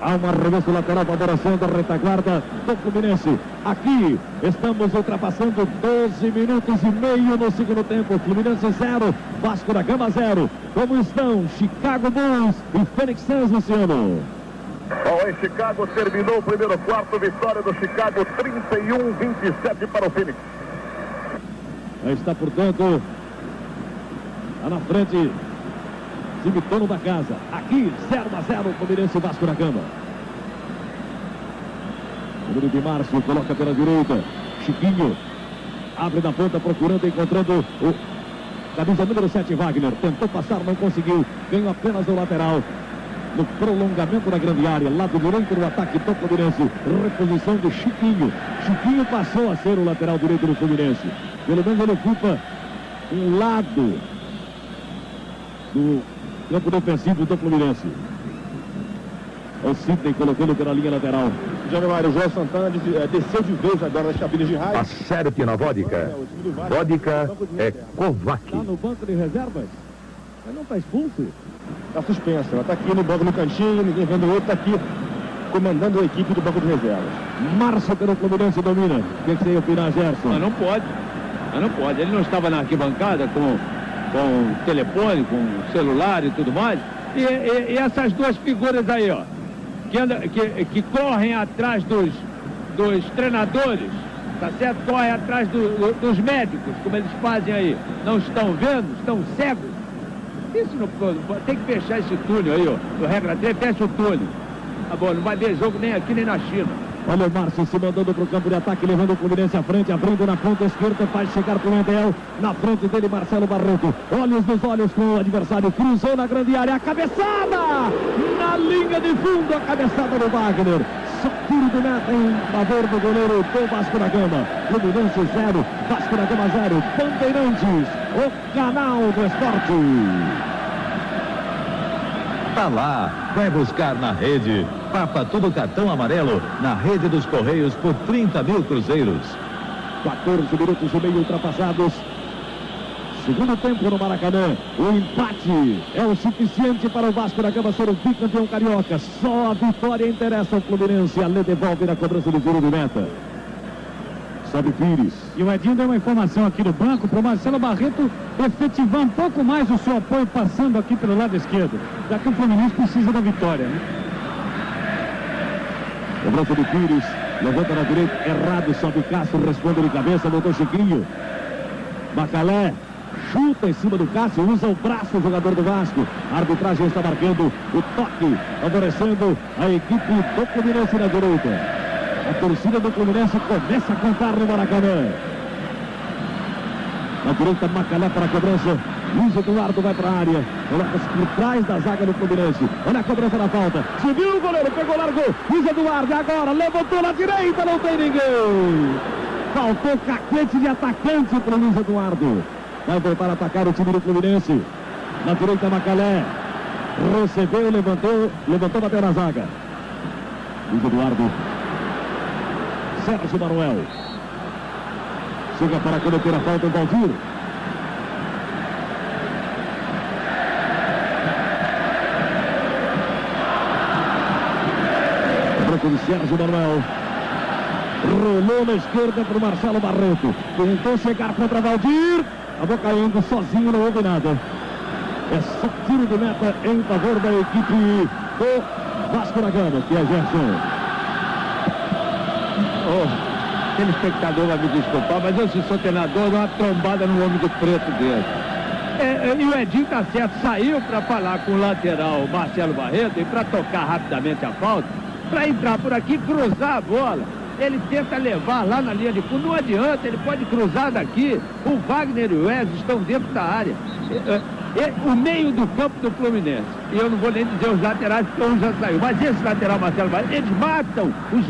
Há um arremesso lateral para a adoração da retaguarda do Fluminense. Aqui estamos ultrapassando 12 minutos e meio no segundo tempo. Fluminense 0, Vasco da Gama 0. Como estão Chicago Bulls e Phoenix Suns, Luciano? Bom, em Chicago terminou o primeiro quarto, vitória do Chicago 31-27 para o Phoenix. Aí está, portanto, lá na frente, time dono da casa. Aqui, 0-0, Fluminense e Vasco da Gama. O número de Márcio coloca pela direita. Chiquinho abre da ponta, procurando, encontrando o camisa número 7, Wagner. Tentou passar, não conseguiu. Ganhou apenas o lateral. No prolongamento da grande área, lado direito do ataque do Fluminense. Reposição de Chiquinho. Chiquinho passou a ser o lateral direito do Fluminense. Pelo menos ele ocupa um lado do campo defensivo do Fluminense. O Sidney colocando pela linha lateral. Januário, o João Santana desceu de vez agora nas cabines de rádio. Acerte na vodka. Vodka é Kovac. Está no banco de reservas, mas não está expulso. Está suspensa, ela está aqui no banco no cantinho, ninguém vendo o outro, está aqui comandando a equipe do banco de reservas. Márcio pelo Fluminense domina. O que você ia opinar, Gerson? Mas não pode. Ele não estava na arquibancada com telefone, com celular e tudo mais. E essas duas figuras aí, ó, que correm atrás dos treinadores, tá certo? Correm atrás dos médicos, como eles fazem aí. Não estão vendo? Estão cegos? Isso não, tem que fechar esse túnel aí, ó. Do regra 3, fecha o túnel. Tá bom, não vai ver jogo nem aqui nem na China. Olha o Márcio se mandando para o campo de ataque, levando o Fluminense à frente, abrindo na ponta esquerda, faz chegar para o Mendel, na frente dele Marcelo Barreto, olhos nos olhos com o adversário, cruzou na grande área, a cabeçada, na linha de fundo, a cabeçada do Wagner, só tiro de meta em favor do goleiro do Vasco da Gama, Fluminense 0, Vasco da Gama 0, Bandeirantes, o canal do esporte. Tá lá, vai buscar na rede. Papa tudo cartão amarelo na rede dos Correios por 30 mil cruzeiros. 14 minutos e meio ultrapassados. Segundo tempo no Maracanã. O empate é o suficiente para o Vasco da Gama ser o bicampeão carioca. Só a vitória interessa ao Fluminense. A Lê devolve na cobrança de tiro de meta. Sobe Pires. E o Edinho deu uma informação aqui do banco para o Marcelo Barreto efetivar um pouco mais o seu apoio passando aqui pelo lado esquerdo, já que o Fluminense precisa da vitória, né? Cobrança do Pires, levanta na direita, errado, sobe Castro, responde de cabeça, botou Chiquinho. Macalé, chuta em cima do Cássio, usa o braço, o jogador do Vasco. A arbitragem está marcando o toque, favorecendo a equipe do Fluminense na direita. A torcida do Fluminense começa a cantar no Maracanã. Na direita, Macalé para a cobrança. Luiz Eduardo vai para a área. Coloca-se por trás da zaga do Fluminense. Olha a cobrança da falta. Subiu o goleiro, pegou, largou. Luiz Eduardo agora levantou na direita, não tem ninguém. Faltou caquete de atacante para o Luiz Eduardo. Vai voltar a atacar o time do Fluminense. Na direita, Macalé. Recebeu, levantou, bateu na zaga. Luiz Eduardo. Sérgio Manuel. Chega para cometer a falta o Valdir. Branco de Sérgio Manuel. Rolou na esquerda para o Marcelo Barreto. Tentou chegar contra Valdir. Acabou caindo sozinho, não houve nada. É só tiro de meta em favor da equipe do Vasco da Gama, que é Gerson. Aquele espectador vai me desculpar, mas eu, se sou treinador, dou uma trombada no homem do preto dele. E o Edinho tá certo, saiu para falar com o lateral Marcelo Barreto e para tocar rapidamente a falta, para entrar por aqui e cruzar a bola. Ele tenta levar lá na linha de fundo, não adianta, ele pode cruzar daqui. O Wagner e o Wesley estão dentro da área. O meio do campo do Fluminense, e eu não vou nem dizer os laterais porque um já saiu, mas esse lateral Marcelo Barreto, eles matam os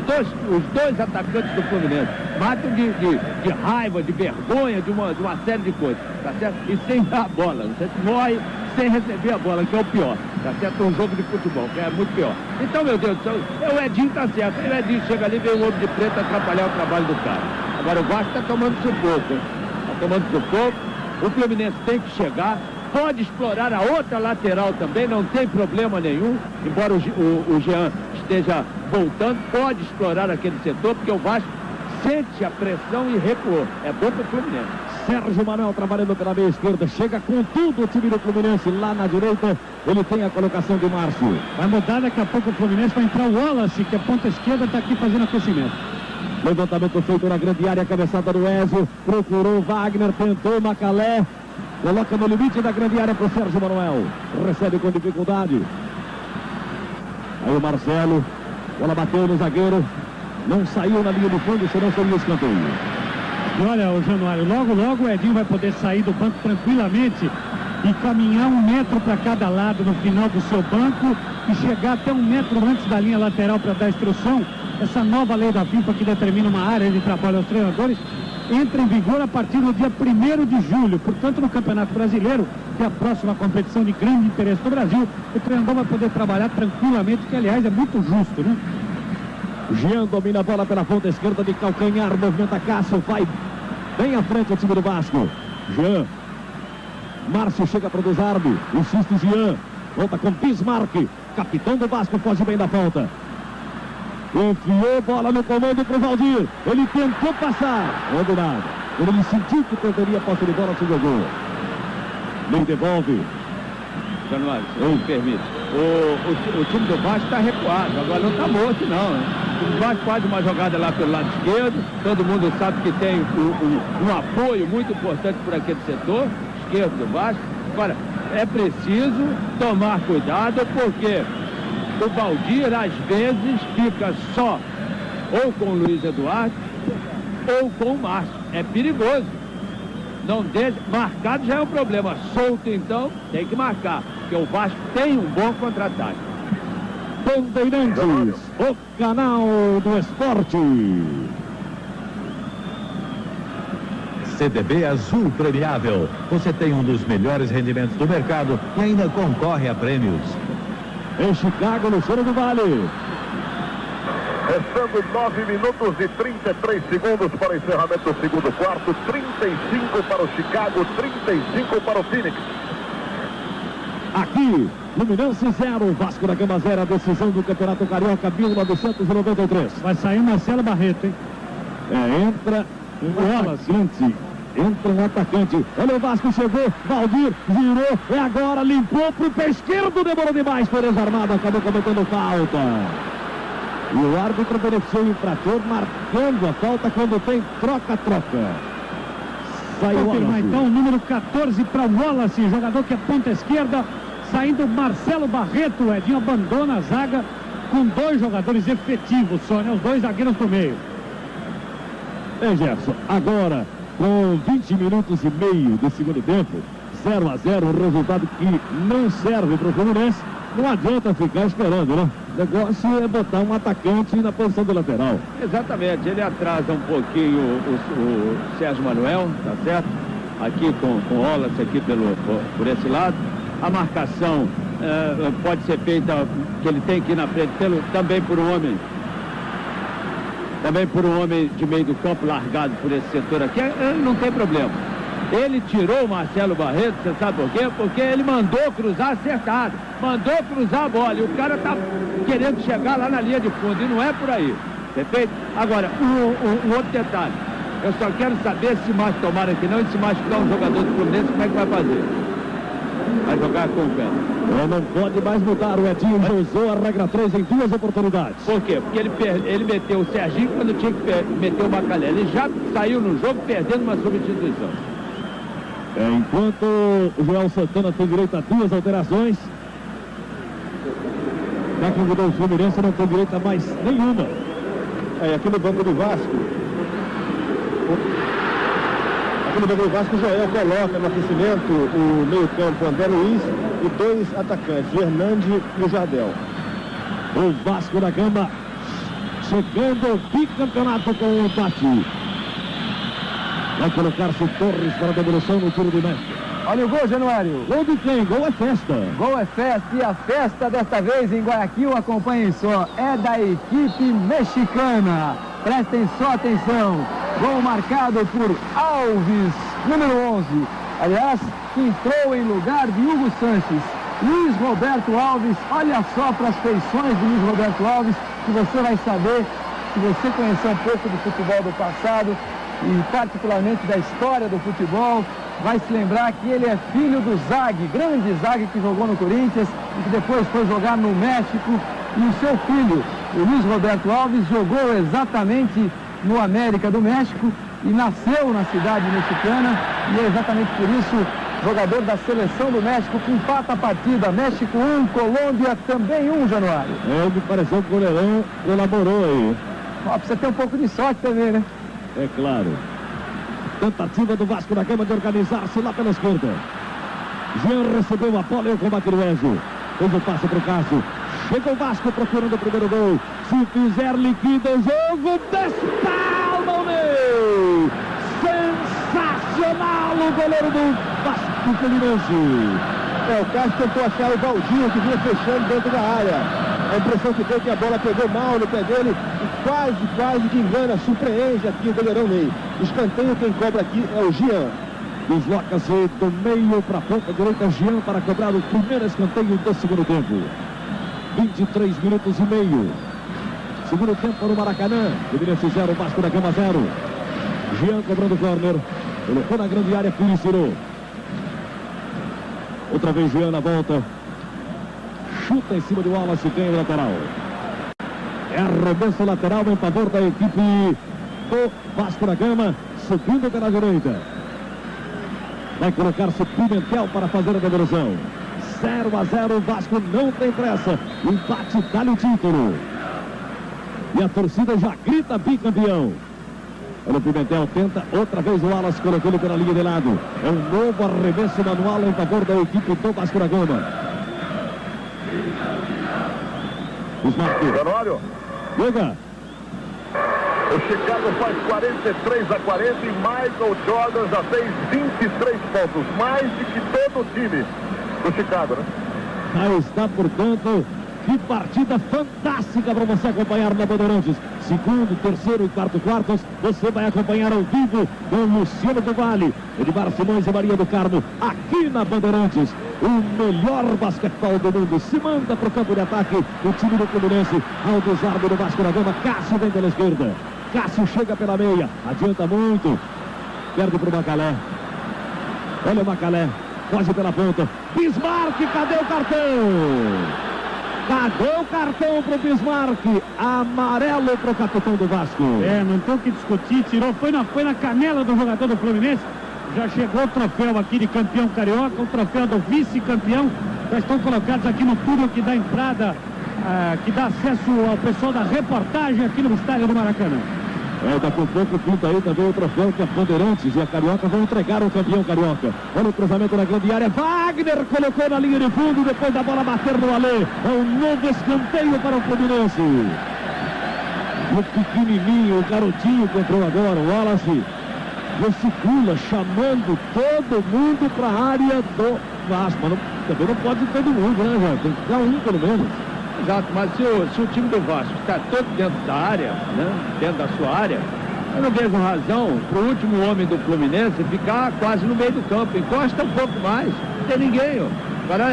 dois atacantes do Fluminense, matam de raiva, de vergonha, de uma série de coisas, tá certo? E sem dar a bola, você morre sem receber a bola, que é o pior, tá certo? Um jogo de futebol, que é muito pior. Então, meu Deus do céu, o Edinho tá certo, o Edinho chega ali e vê o homem de preto atrapalhar o trabalho do cara. Agora o Vasco tá tomando sufoco, tá tomando sufoco, o Fluminense tem que chegar, pode explorar a outra lateral também, não tem problema nenhum, embora o Jean esteja voltando, pode explorar aquele setor, porque o Vasco sente a pressão e recuou. É bom para o Fluminense. Sérgio Manuel trabalhando pela meia esquerda, chega com tudo o time do Fluminense lá na direita, ele tem a colocação de Márcio. Vai mudar daqui a pouco o Fluminense, vai entrar o Wallace, que é ponta esquerda, está aqui fazendo aquecimento. Levantamento feito na grande área, cabeçada do Ezio, procurou Wagner, tentou Macalé, coloca no limite da grande área para o Sérgio Manuel, recebe com dificuldade. Aí o Marcelo, bola bateu no zagueiro, não saiu na linha de fundo, senão seria escanteio. E olha, o Januário, logo o Edinho vai poder sair do banco tranquilamente e caminhar 1 metro para cada lado no final do seu banco e chegar até 1 metro antes da linha lateral para dar instrução. Essa nova lei da FIFA que determina uma área de trabalho aos treinadores entra em vigor a partir do dia 1º de julho. Portanto, no Campeonato Brasileiro, que é a próxima competição de grande interesse do Brasil, o treinador vai poder trabalhar tranquilamente, que aliás é muito justo, né? Jean domina a bola pela ponta esquerda de calcanhar, movimenta Cássio, vai bem à frente o time do Vasco. Jean, Márcio chega para o desarme, insiste Jean, volta com Bismarck, capitão do Vasco, foge bem da falta. Enfiou bola no comando para o Valdir, ele tentou passar, não houve nada. Quando ele sentiu que perderia a posse de bola, se jogou. Nem devolve. Januário, se me permite. O time do Vasco está recuado, agora não está morto não, né? O Vasco faz uma jogada lá pelo lado esquerdo, todo mundo sabe que tem um apoio muito importante por aquele setor esquerdo do Vasco. Agora, é preciso tomar cuidado, porque o Valdir, às vezes, fica só ou com o Luiz Eduardo ou com o Márcio. É perigoso. Não deixa, marcado já é um problema. Solto, então, tem que marcar, porque o Vasco tem um bom contra-ataque. Bandeirantes, o canal do esporte. CDB Azul Premiável. Você tem um dos melhores rendimentos do mercado e ainda concorre a prêmios. Em Chicago, Luciano do Vale. Restando 9 minutos e 33 segundos para o encerramento do segundo quarto. 35 para o Chicago, 35 para o Phoenix. Aqui, Fluminense 0, Vasco da Gama 0, a decisão do Campeonato Carioca 1993. Vai sair Marcelo Barreto, hein? Entra um atacante. Entra um atacante. Olha, o Vasco chegou, Valdir virou, é agora, limpou pro pé esquerdo, demorou demais, foi desarmado, acabou cometendo falta. E o árbitro beneficiou o infrator, marcando a falta quando tem troca-troca. Saiu Confirmar então o número 14 para o Wallace, jogador que é ponta esquerda. Saindo Marcelo Barreto, o Edinho abandona a zaga com 2 jogadores efetivos só, né? Os 2 zagueiros pro meio. Gerson, agora com 20 minutos e meio do segundo tempo, 0-0, um resultado que não serve para o Fluminense. Não adianta ficar esperando, né? O negócio é botar um atacante na posição do lateral. Exatamente, ele atrasa um pouquinho o Sérgio Manuel, tá certo? Aqui com o Wallace aqui por esse lado. A marcação pode ser feita, que ele tem que ir na frente, também por um homem de meio do campo largado por esse setor aqui, não tem problema. Ele tirou o Marcelo Barreto, você sabe por quê? Porque ele mandou cruzar acertado, mandou cruzar a bola, e o cara tá querendo chegar lá na linha de fundo, e não é por aí, perfeito? Agora, um outro detalhe, eu só quero saber se mais tomara que não, e se machucar um jogador do Fluminense, como é que vai fazer? Vai jogar com o pé. Não pode mais mudar, o Edinho já usou a regra 3 em 2 oportunidades. Por quê? Porque ele meteu o Serginho quando tinha que meter o Macalé. Ele já saiu no jogo perdendo uma substituição. Enquanto o Joel Santana tem direito a 2 alterações, já que o Fluminense não tem direito a mais nenhuma. Aqui no banco do Vasco, o Joel coloca no aquecimento o meio-campo André Luiz e 2 atacantes, o Hernandes e o Jardel. O Vasco da Gama chegando ao bicampeonato com o empate. Vai colocar-se Torres para a devolução no tiro de mestre. Olha o gol, Januário. Gol de quem? Gol é festa. Gol é festa, e a festa desta vez em Guayaquil, acompanhem só, é da equipe mexicana. Prestem só atenção. Gol marcado por Alves, número 11. Aliás, que entrou em lugar de Hugo Sanches. Luiz Roberto Alves, olha só para as feições de Luiz Roberto Alves, que você vai saber, se você conhecer um pouco do futebol do passado, e particularmente da história do futebol, vai se lembrar que ele é filho do Zague, grande Zague que jogou no Corinthians e que depois foi jogar no México. E o seu filho, o Luiz Roberto Alves, jogou exatamente no América do México e nasceu na cidade mexicana, e é exatamente por isso jogador da seleção do México, que empata a partida. México 1, Colômbia também 1, Januário. Me pareceu que o goleirão colaborou aí. Precisa ter um pouco de sorte também, né? É claro. Tentativa do Vasco da Gama de organizar-se lá pela esquerda. Jean recebeu a bola e o combate do Enzo. Fez o passe para o Cássio. Chega o Vasco procurando o primeiro gol. Se fizer, liquida o jogo. Despalma o Ney. Sensacional o goleiro do Vasco Fluminense. O Cássio tentou achar o Valdir, que vinha fechando dentro da área. A impressão que tem que a bola pegou mal no pé dele e quase que engana, surpreende aqui o goleirão Ney. Escanteio, quem cobra aqui é o Jean. Desloca-se do meio para a ponta direita, Jean, para cobrar o primeiro escanteio do segundo tempo. 23 minutos e meio. Segundo tempo no Maracanã. Fluminense 0, Vasco da Gama 0. Jean cobrando o corner. Colocou na grande área, Furiciro. Outra vez Jean na volta. Chuta em cima de Wallace, ganha o lateral. É arremesso lateral em favor da equipe do Vasco da Gama, subindo pela direita. Vai colocar-se Pimentel para fazer a devolução. 0-0, o Vasco não tem pressa. O empate dá-lhe o título. E a torcida já grita bicampeão. Olha o Pimentel, tenta outra vez o Wallace, colocou ele pela linha de lado. É um novo arremesso manual em favor da equipe do Vasco da Gama. Januário. Joga. O Chicago faz 43-40 e Michael Jordan já fez 23 pontos, mais do que todo o time do Chicago, né? Já está, portanto, que partida fantástica para você acompanhar na Bandeirantes. Segundo, terceiro e quartos, você vai acompanhar ao vivo com Luciano do Vale, Edmar Simões e Maria do Carmo, aqui na Bandeirantes. O melhor basquetebol do mundo se manda para o campo de ataque. O time do Fluminense ao desarme do Vasco da Gama. Cássio vem pela esquerda. Cássio chega pela meia, adianta muito, perde para o Macalé. Olha o Macalé, foge pela ponta. Bismarck, cadê o cartão? Cadê o cartão para o Bismarck? Amarelo para o capitão do Vasco. Não tem o que discutir, tirou, foi na canela do jogador do Fluminense. Já chegou o troféu aqui de campeão carioca, o troféu do vice-campeão. Já estão colocados aqui no túnel que dá entrada, que dá acesso ao pessoal da reportagem aqui no estádio do Maracanã. Daqui a pouco pinta aí também o troféu que a Bandeirantes e a Carioca vão entregar ao campeão carioca. Olha o cruzamento na grande área. Wagner colocou na linha de fundo, depois da bola bater no Alê. É um novo escanteio para o Fluminense. O pequenininho, o garotinho que entrou agora, o Wallace, gesticula, chamando todo mundo para a área do Vasco. Mas também não pode todo mundo, né, João? Tem que ficar um pelo menos. Exato, mas se o time do Vasco está todo dentro da área, né, dentro da sua área, eu não vejo razão para o último homem do Fluminense ficar quase no meio do campo. Encosta um pouco mais, não tem ninguém. Ó. Agora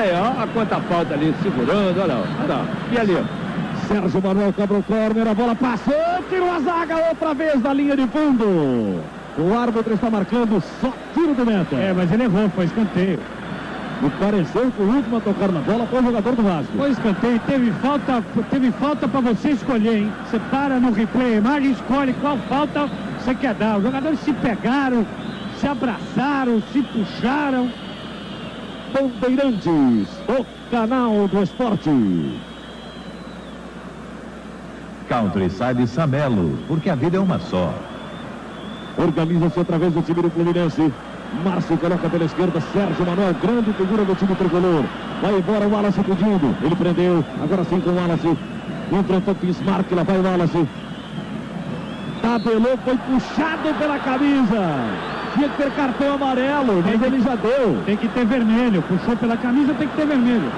a quanta falta ali segurando, olha lá. E ali, ó. Sérgio Manuel cobra o corner, a bola passou, tirou a zaga outra vez da linha de fundo. O árbitro está marcando só tiro de meta. Mas ele errou, foi escanteio. Me pareceu que o último a tocar na bola foi o jogador do Vasco. Foi escanteio, teve falta para você escolher, hein? Você para no replay, a imagem, escolhe qual falta você quer dar. Os jogadores se pegaram, se abraçaram, se puxaram. Bandeirantes, o canal do esporte. Countryside Samelo, porque a vida é uma só. Organiza-se outra vez o time do Fluminense. Márcio coloca pela esquerda, Sérgio Manuel, grande figura do time tricolor. Vai embora o Wallace pedindo. Ele prendeu, agora sim com o Wallace. Enfrentou Bismarck, lá vai o Wallace. Tabelou, foi puxado pela camisa. Tinha que ter cartão amarelo, mas ele já deu. Tem que ter vermelho, puxou pela camisa, tem que ter vermelho.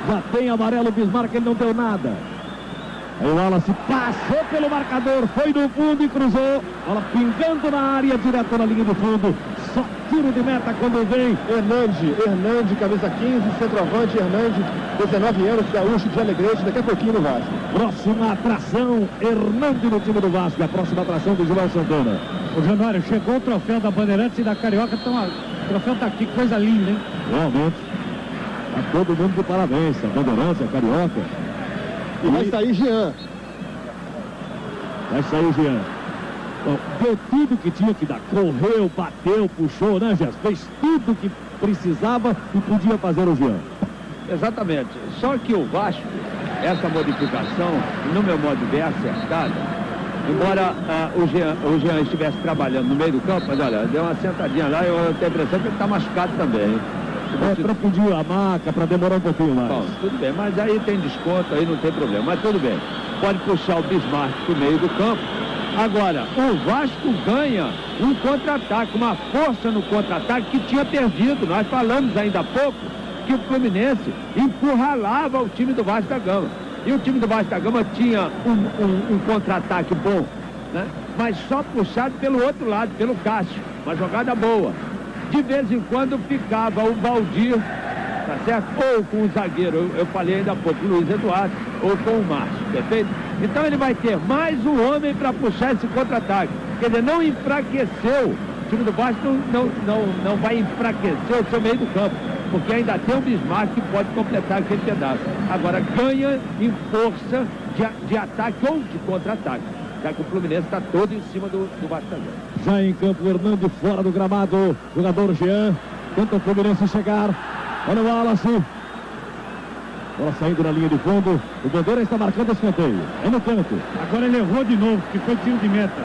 Já tem amarelo, Bismarck, ele não deu nada. Aí o Wallace passou pelo marcador, foi no fundo e cruzou. Bola pingando na área, direto na linha do fundo. Só tiro de meta quando vem. Hernandes, camisa 15, centroavante, Hernandes, 19 anos, gaúcho de Alegrete, daqui a pouquinho no Vasco. Próxima atração, Hernandes no time do Vasco. A próxima atração do João Santana. O Januário, chegou o troféu da Bandeirantes e da Carioca. O troféu tá aqui, coisa linda, hein? Realmente. Tá todo mundo de parabéns. A Bandeirantes, a Carioca. E vai sair Jean. Bom, deu tudo que tinha que dar. Correu, bateu, puxou, né, Jéssica? Fez tudo que precisava e podia fazer o Jean. Exatamente. Só que o Vasco, essa modificação, no meu modo de ver, acertada, embora o Jean estivesse trabalhando no meio do campo, mas olha, deu uma sentadinha lá e eu tenho a impressão que ele está machucado também. Para pedir a maca, para demorar um pouquinho mais. Bom, tudo bem, mas aí tem desconto, aí não tem problema. Mas tudo bem, pode puxar o Bismarck para o meio do campo. Agora, o Vasco ganha um contra-ataque, uma força no contra-ataque que tinha perdido. Nós falamos ainda há pouco que o Fluminense encurralava o time do Vasco da Gama. E o time do Vasco da Gama tinha um contra-ataque bom, né? Mas só puxado pelo outro lado, pelo Cássio. Uma jogada boa. De vez em quando ficava o Valdir, tá certo? Ou com o zagueiro, eu falei ainda há pouco, Luiz Eduardo, ou com o Márcio, perfeito? Então ele vai ter mais um homem para puxar esse contra-ataque. Quer dizer, não enfraqueceu. O time do Vasco não vai enfraquecer o seu meio do campo, porque ainda tem o Bismarck que pode completar aquele pedaço. Agora ganha em força de ataque ou de contra-ataque, já que o Fluminense está todo em cima do Vasco. Já em campo, Hernandes fora do gramado, jogador Jean, Tenta o Fluminense chegar. Olha o Wallace. Bola saindo na linha de fundo. O Bandeira está marcando escanteio. É no canto. Agora ele errou de novo, que foi tiro de meta.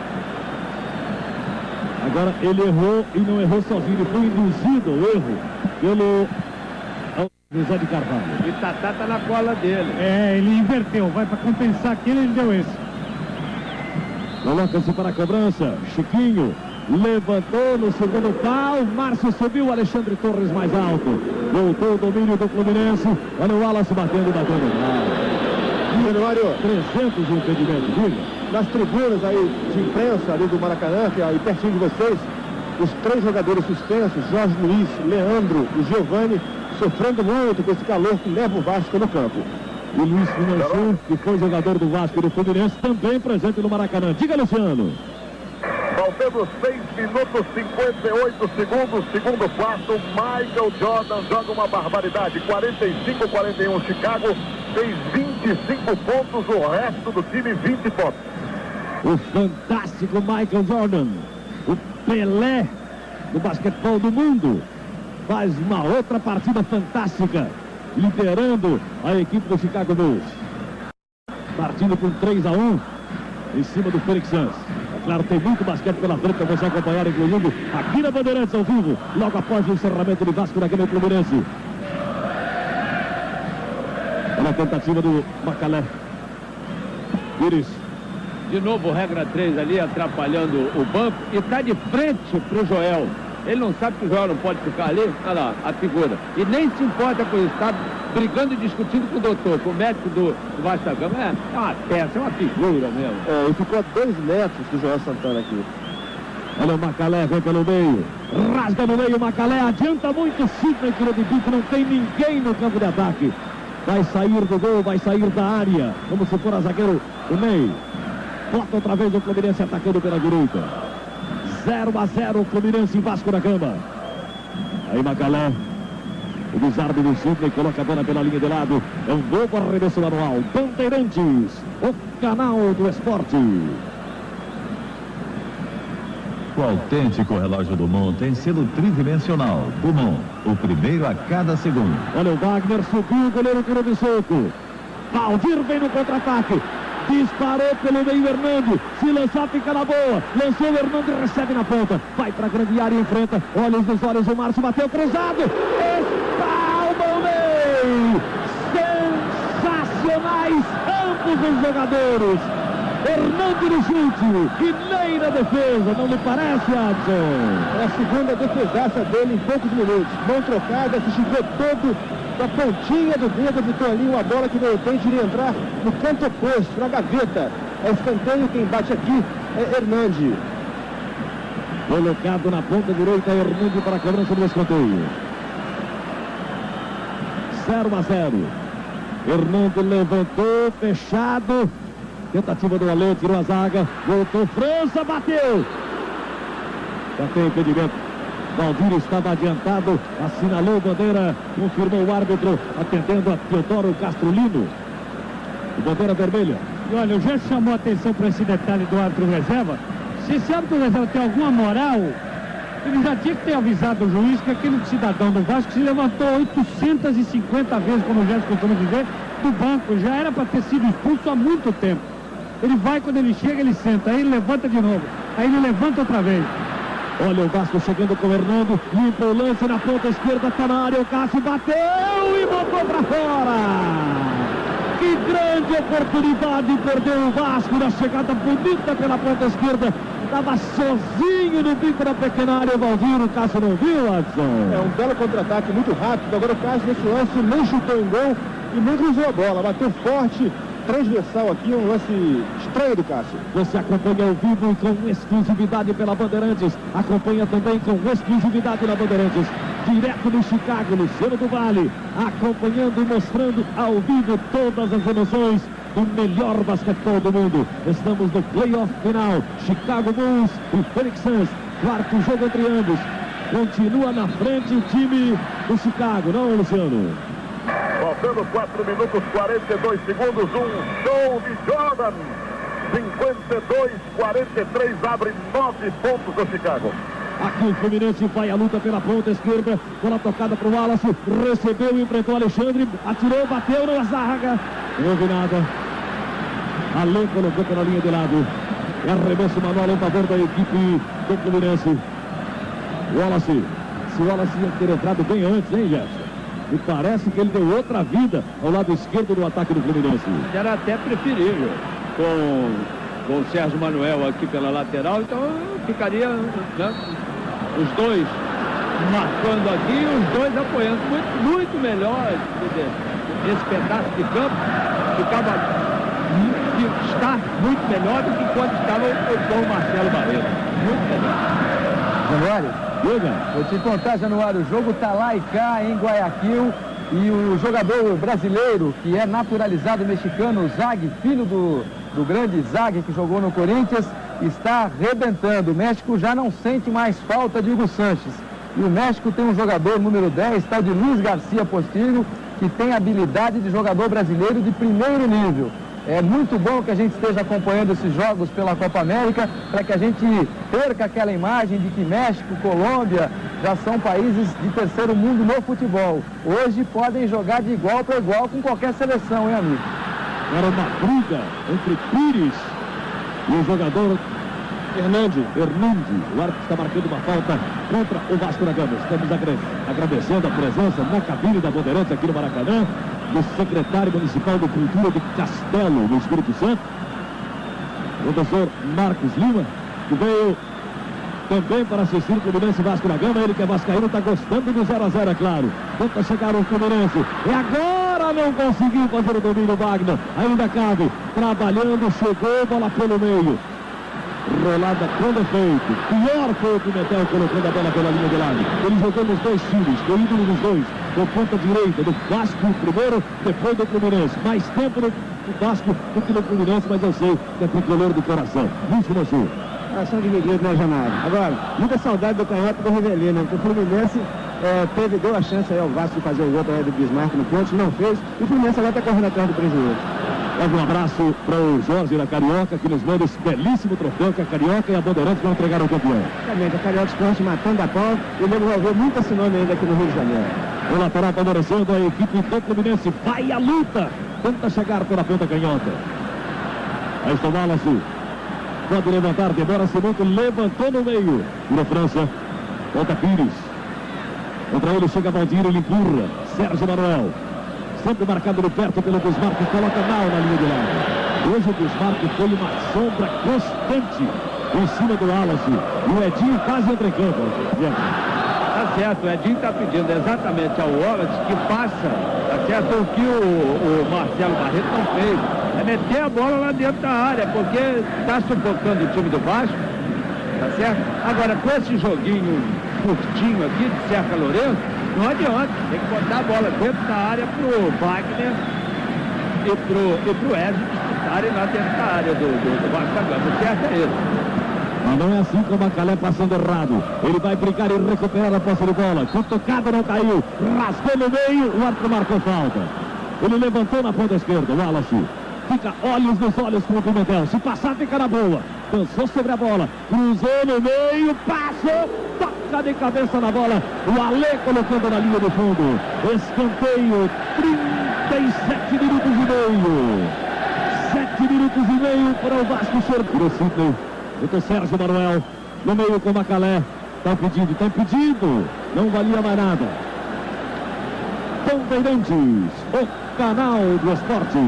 Agora ele errou e não errou sozinho. Ele foi induzido ao erro pelo José de Carvalho. E Tatá tá na cola dele. É, ele inverteu. Vai para compensar aquele, ele deu esse. Coloca-se para a cobrança. Chiquinho levantou no segundo pau. Márcio subiu. Alexandre Torres mais alto. Voltou o domínio do Fluminense. Olha o Wallace batendo. Januário, 300 impedimentos, diga. nas tribunas aí de imprensa ali do Maracanã, que é aí pertinho de vocês, os 3 jogadores suspensos, Jorge Luiz, Leandro e Giovani, sofrendo muito com esse calor que leva o Vasco no campo. E Luiz Finançu, que foi jogador do Vasco e do Fluminense, também presente no Maracanã. Diga, Luciano. Faltando 6 minutos 58 segundos, segundo quarto, Michael Jordan joga uma barbaridade, 45-41 Chicago, fez 25 pontos, o resto do time 20 pontos. O fantástico Michael Jordan, o Pelé do basquetebol do mundo, faz uma outra partida fantástica, liderando a equipe do Chicago Bulls. Partindo com 3-1 em cima do Phoenix Suns. Claro, tem muito basquete pela frente para você acompanhar, inclusive aqui na Bandeirantes ao vivo, logo após o encerramento de Vasco da Gama Fluminense. Olha a tentativa do Macalé. Pires. De novo, regra 3 ali, atrapalhando o banco. E está de frente para o Joel. Ele não sabe que o Joel não pode ficar ali. Olha lá, a figura. E nem se importa com isso. Está brigando e discutindo com o doutor, com o médico do Vasco da Gama. É uma peça, é uma figura mesmo. E ficou a 2 metros do Joel Santana aqui. Olha o Macalé, vem pelo meio. Rasga no meio o Macalé. Adianta muito. Sidney tirou de bico. Não tem ninguém no campo de ataque. Vai sair do gol, vai sair da área. Como se for a zagueiro do meio. Bota outra vez o Fluminense atacando pela direita. 0-0 Fluminense e Vasco da Gama. Aí Macalé. O desarme do Sidney coloca a bola pela linha de lado. É um novo arremesso manual. Bandeirantes, o canal do esporte. O autêntico relógio Dumont tem selo tridimensional. Dumont, o primeiro a cada segundo. Olha o Wagner, subiu, o goleiro tirou de soco. Valdir vem no contra-ataque. Disparou pelo meio Hernando. Se lançar, fica na boa. Lançou o Hernando e recebe na ponta. Vai para a grande área e enfrenta. Olhos nos olhos, o Márcio bateu cruzado. Espalma o meio. Sensacionais ambos os jogadores. Hernando no chute e Ney na defesa. Não lhe parece, Adson? É a segunda defesaça dele em poucos minutos. Mão trocada, se chegou todo da pontinha do dedo, evitou ali uma bola que de repente iria entrar no canto oposto, na gaveta. É escanteio, quem bate aqui é Hernandi. Colocado na ponta direita, Hernandi para a cobrança do escanteio. 0-0. Hernando levantou, fechado. Tentativa do Alê, tirou a zaga. Voltou, França, bateu. Já tem impedimento. Valdir estava adiantado, assinalou bandeira, confirmou o árbitro, atendendo a Teodoro Castrolino. Bandeira vermelha. E olha, o Gerson chamou a atenção para esse detalhe do árbitro reserva. Se esse árbitro reserva tem alguma moral, ele já tinha que ter avisado o juiz que aquele cidadão do Vasco se levantou 850 vezes, como o Gerson costuma dizer, do banco. Já era para ter sido expulso há muito tempo. Ele vai, quando ele chega, ele senta, aí ele levanta de novo, aí ele levanta outra vez. Olha o Vasco chegando com o Hernando, limpa o lance na ponta esquerda, tá na área, o Cássio bateu e botou pra fora. Que grande oportunidade perdeu o Vasco na chegada bonita pela ponta esquerda. Estava sozinho no bico da pequena área, o Valdir, o Cássio não viu, Adson? É um belo contra-ataque muito rápido, agora o Cássio nesse lance nem chutou em gol e nem cruzou a bola, bateu forte. Transversal aqui, um lance estranho do Cássio. Você acompanha ao vivo e com exclusividade pela Bandeirantes. Acompanha também com exclusividade na Bandeirantes. Direto do Chicago, Luciano do Vale. Acompanhando e mostrando ao vivo todas as emoções do melhor basquetebol do mundo. Estamos no playoff final. Chicago Bulls e Phoenix Suns. Quarto jogo entre ambos. Continua na frente o time do Chicago, não, Luciano? Faltando 4 minutos 42 segundos, um show de Jordan. 52-43, abre 9 pontos do Chicago. Aqui o Fluminense vai à luta pela ponta esquerda. Bola tocada para o Wallace. Recebeu, enfrentou o Alexandre. Atirou, bateu na zaga. Não houve nada. Alê colocou pela linha de lado. É arremesso manual em favor da equipe do Fluminense. Wallace. Se o Wallace ia ter entrado bem antes, hein, Gerson? E parece que ele deu outra vida ao lado esquerdo do ataque do Fluminense. Era até preferível com o Sérgio Manuel aqui pela lateral, então ficaria, né, os dois marcando aqui e os dois apoiando. Muito melhor esse pedaço de campo. Está muito melhor do que quando estava o Marcelo Barreto. Muito melhor. Januário, vou te contar, Januário, o jogo tá lá e cá em Guayaquil e o jogador brasileiro, que é naturalizado mexicano, Zag, filho do grande Zag, que jogou no Corinthians, está arrebentando. O México já não sente mais falta de Hugo Sanches. E o México tem um jogador número 10, tal de Luiz Garcia Postilho, que tem habilidade de jogador brasileiro de primeiro nível. É muito bom que a gente esteja acompanhando esses jogos pela Copa América, para que a gente perca aquela imagem de que México, Colômbia já são países de terceiro mundo no futebol. Hoje podem jogar de igual para igual com qualquer seleção, hein, amigo? Era uma briga entre Pires e o jogador Hernandi. O árbitro está marcando uma falta contra o Vasco da Gama. Estamos agradecendo a presença na cabine da Bandeirantes aqui no Maracanã, do secretário municipal de Cultura de Castelo, no Espírito Santo, o professor Marcos Lima, que veio também para assistir o Fluminense Vasco da Gama. Ele que é vascaíno, está gostando do 0-0, é claro. Tenta chegar o Fluminense. E agora não conseguiu fazer o domínio, Wagner. Ainda cabe. Trabalhando, chegou, bola pelo meio. Rolada com defeito. Pior foi o Pimentel colocando a bola pela linha de lado. Ele jogou nos dois times, foi ídolo dos dois. Com ponta direita do Vasco primeiro, depois do Fluminense. Mais tempo no Vasco do que no Fluminense, mas eu sei que é tricolor do coração. Muito no Sul. São divididos, né, Janário? Agora, muita saudade do canhoto do Rivelino, né? Porque o Fluminense deu a chance aí ao Vasco de fazer o gol do Bismarck no ponto, não fez. E o Fluminense agora está correndo atrás do prejuízo. Um abraço para o Jorge da Carioca, que nos manda esse belíssimo troféu que a Carioca e a Bandeirantes vão entregar ao campeão. Exatamente, a Carioca Esporte matando a pau e o nego vai ver muito esse nome ainda aqui no Rio de Janeiro. O lateral favorecendo a equipe do Fluminense. Vai à luta, tenta chegar pela ponta canhota. Aí está o Wallace. Pode levantar, demora-se muito, levantou no meio. Tira a França, volta Pires. Contra ele chega Valdir, ele empurra. Sérgio Manuel. Sempre marcado no perto pelo Bismarck, coloca mal na linha de lado. Hoje o Bismarck foi uma sombra constante em cima do Wallace. E o Edinho quase entra em campo. Tá certo, o Edinho está pedindo exatamente ao Wallace que faça, tá certo, o que o Marcelo Barreto não fez. É meter a bola lá dentro da área, porque está sufocando o time do Vasco, tá certo? Agora, com esse joguinho curtinho aqui de Cerca Lourenço, não adianta, tem que botar a bola dentro da área pro Wagner e pro Edson disputarem lá dentro da área do Vasco da Gama. O certo é isso. Mas não é assim com o Macalé passando errado. Ele vai brincar e recuperar a posse de bola. Cutucada, não caiu. Rasgou no meio, o árbitro marcou falta. Ele levantou na ponta esquerda, o Wallace. Fica olhos nos olhos com o Pimentel. Se passar, fica na boa. Dançou sobre a bola. Cruzou no meio. Passou. Toca de cabeça na bola. O Alê colocando na linha do fundo. Escanteio. 37 minutos e meio. 7 minutos e meio para o Vasco Sorteio. Sidney. Então Sérgio Manuel. No meio com o Macalé. Está impedido. Não valia mais nada. Bandeirantes. O canal do esporte.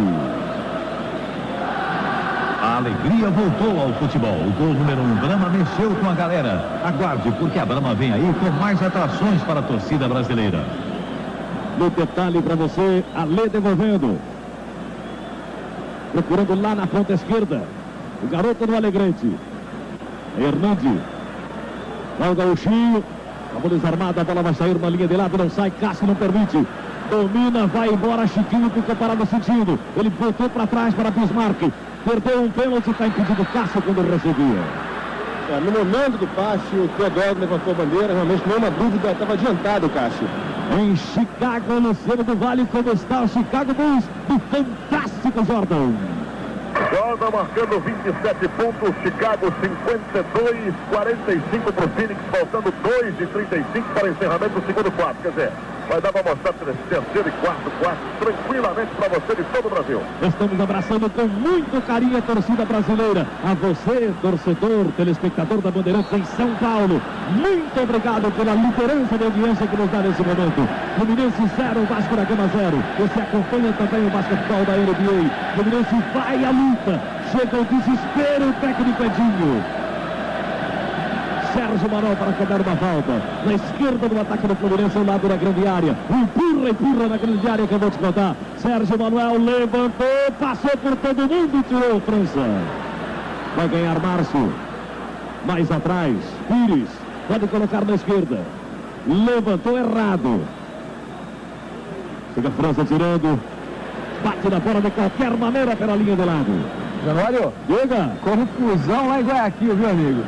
A alegria voltou ao futebol. O gol número 1 Brahma mexeu com a galera. Aguarde, porque a Brahma vem aí com mais atrações para a torcida brasileira. No detalhe para você, Alê devolvendo. Procurando lá na ponta esquerda. O garoto do Alegrete. Hernandi. Vai o Gauchinho. Acabou desarmado, a bola vai sair uma linha de lado, não sai, Cássio não permite. Domina, vai embora, Chiquinho ficou parado sentindo. Ele voltou para trás para Bismarck. Perdeu um pênalti, está impedido Cássio quando recebia. No momento do passe, o Teodoro levantou a bandeira, realmente não é uma dúvida, estava adiantado o Cássio. Em Chicago, no centro do Vale, como está o Chicago Bulls, do fantástico Jordan. Joga marcando 27 pontos, Chicago 52, 45 para o Phoenix, faltando 2:35 para o encerramento do segundo quarto. Quer dizer, vai dar para mostrar terceiro e quarto tranquilamente para você de todo o Brasil. Estamos abraçando com muito carinho a torcida brasileira. A você, torcedor, telespectador da Bandeirantes em São Paulo, muito obrigado pela liderança de audiência que nos dá nesse momento. Fluminense 0, Vasco da Gama 0. Você acompanha também o basquetebol da NBA. Fluminense vai à luta. Chega o desespero, o técnico Edinho. Sérgio Manuel para cobrar uma falta. Na esquerda do ataque do Fluminense, ao lado da grande área. Empurra na grande área que eu vou te contar. Sérgio Manuel levantou, passou por todo mundo e tirou França. Vai ganhar Márcio. Mais atrás, Pires. Pode colocar na esquerda. Levantou errado. Chega a França tirando. Bate na bola de qualquer maneira pela linha de lado. Januário, Diga. confusão lá em Guayaquil, viu, amigo?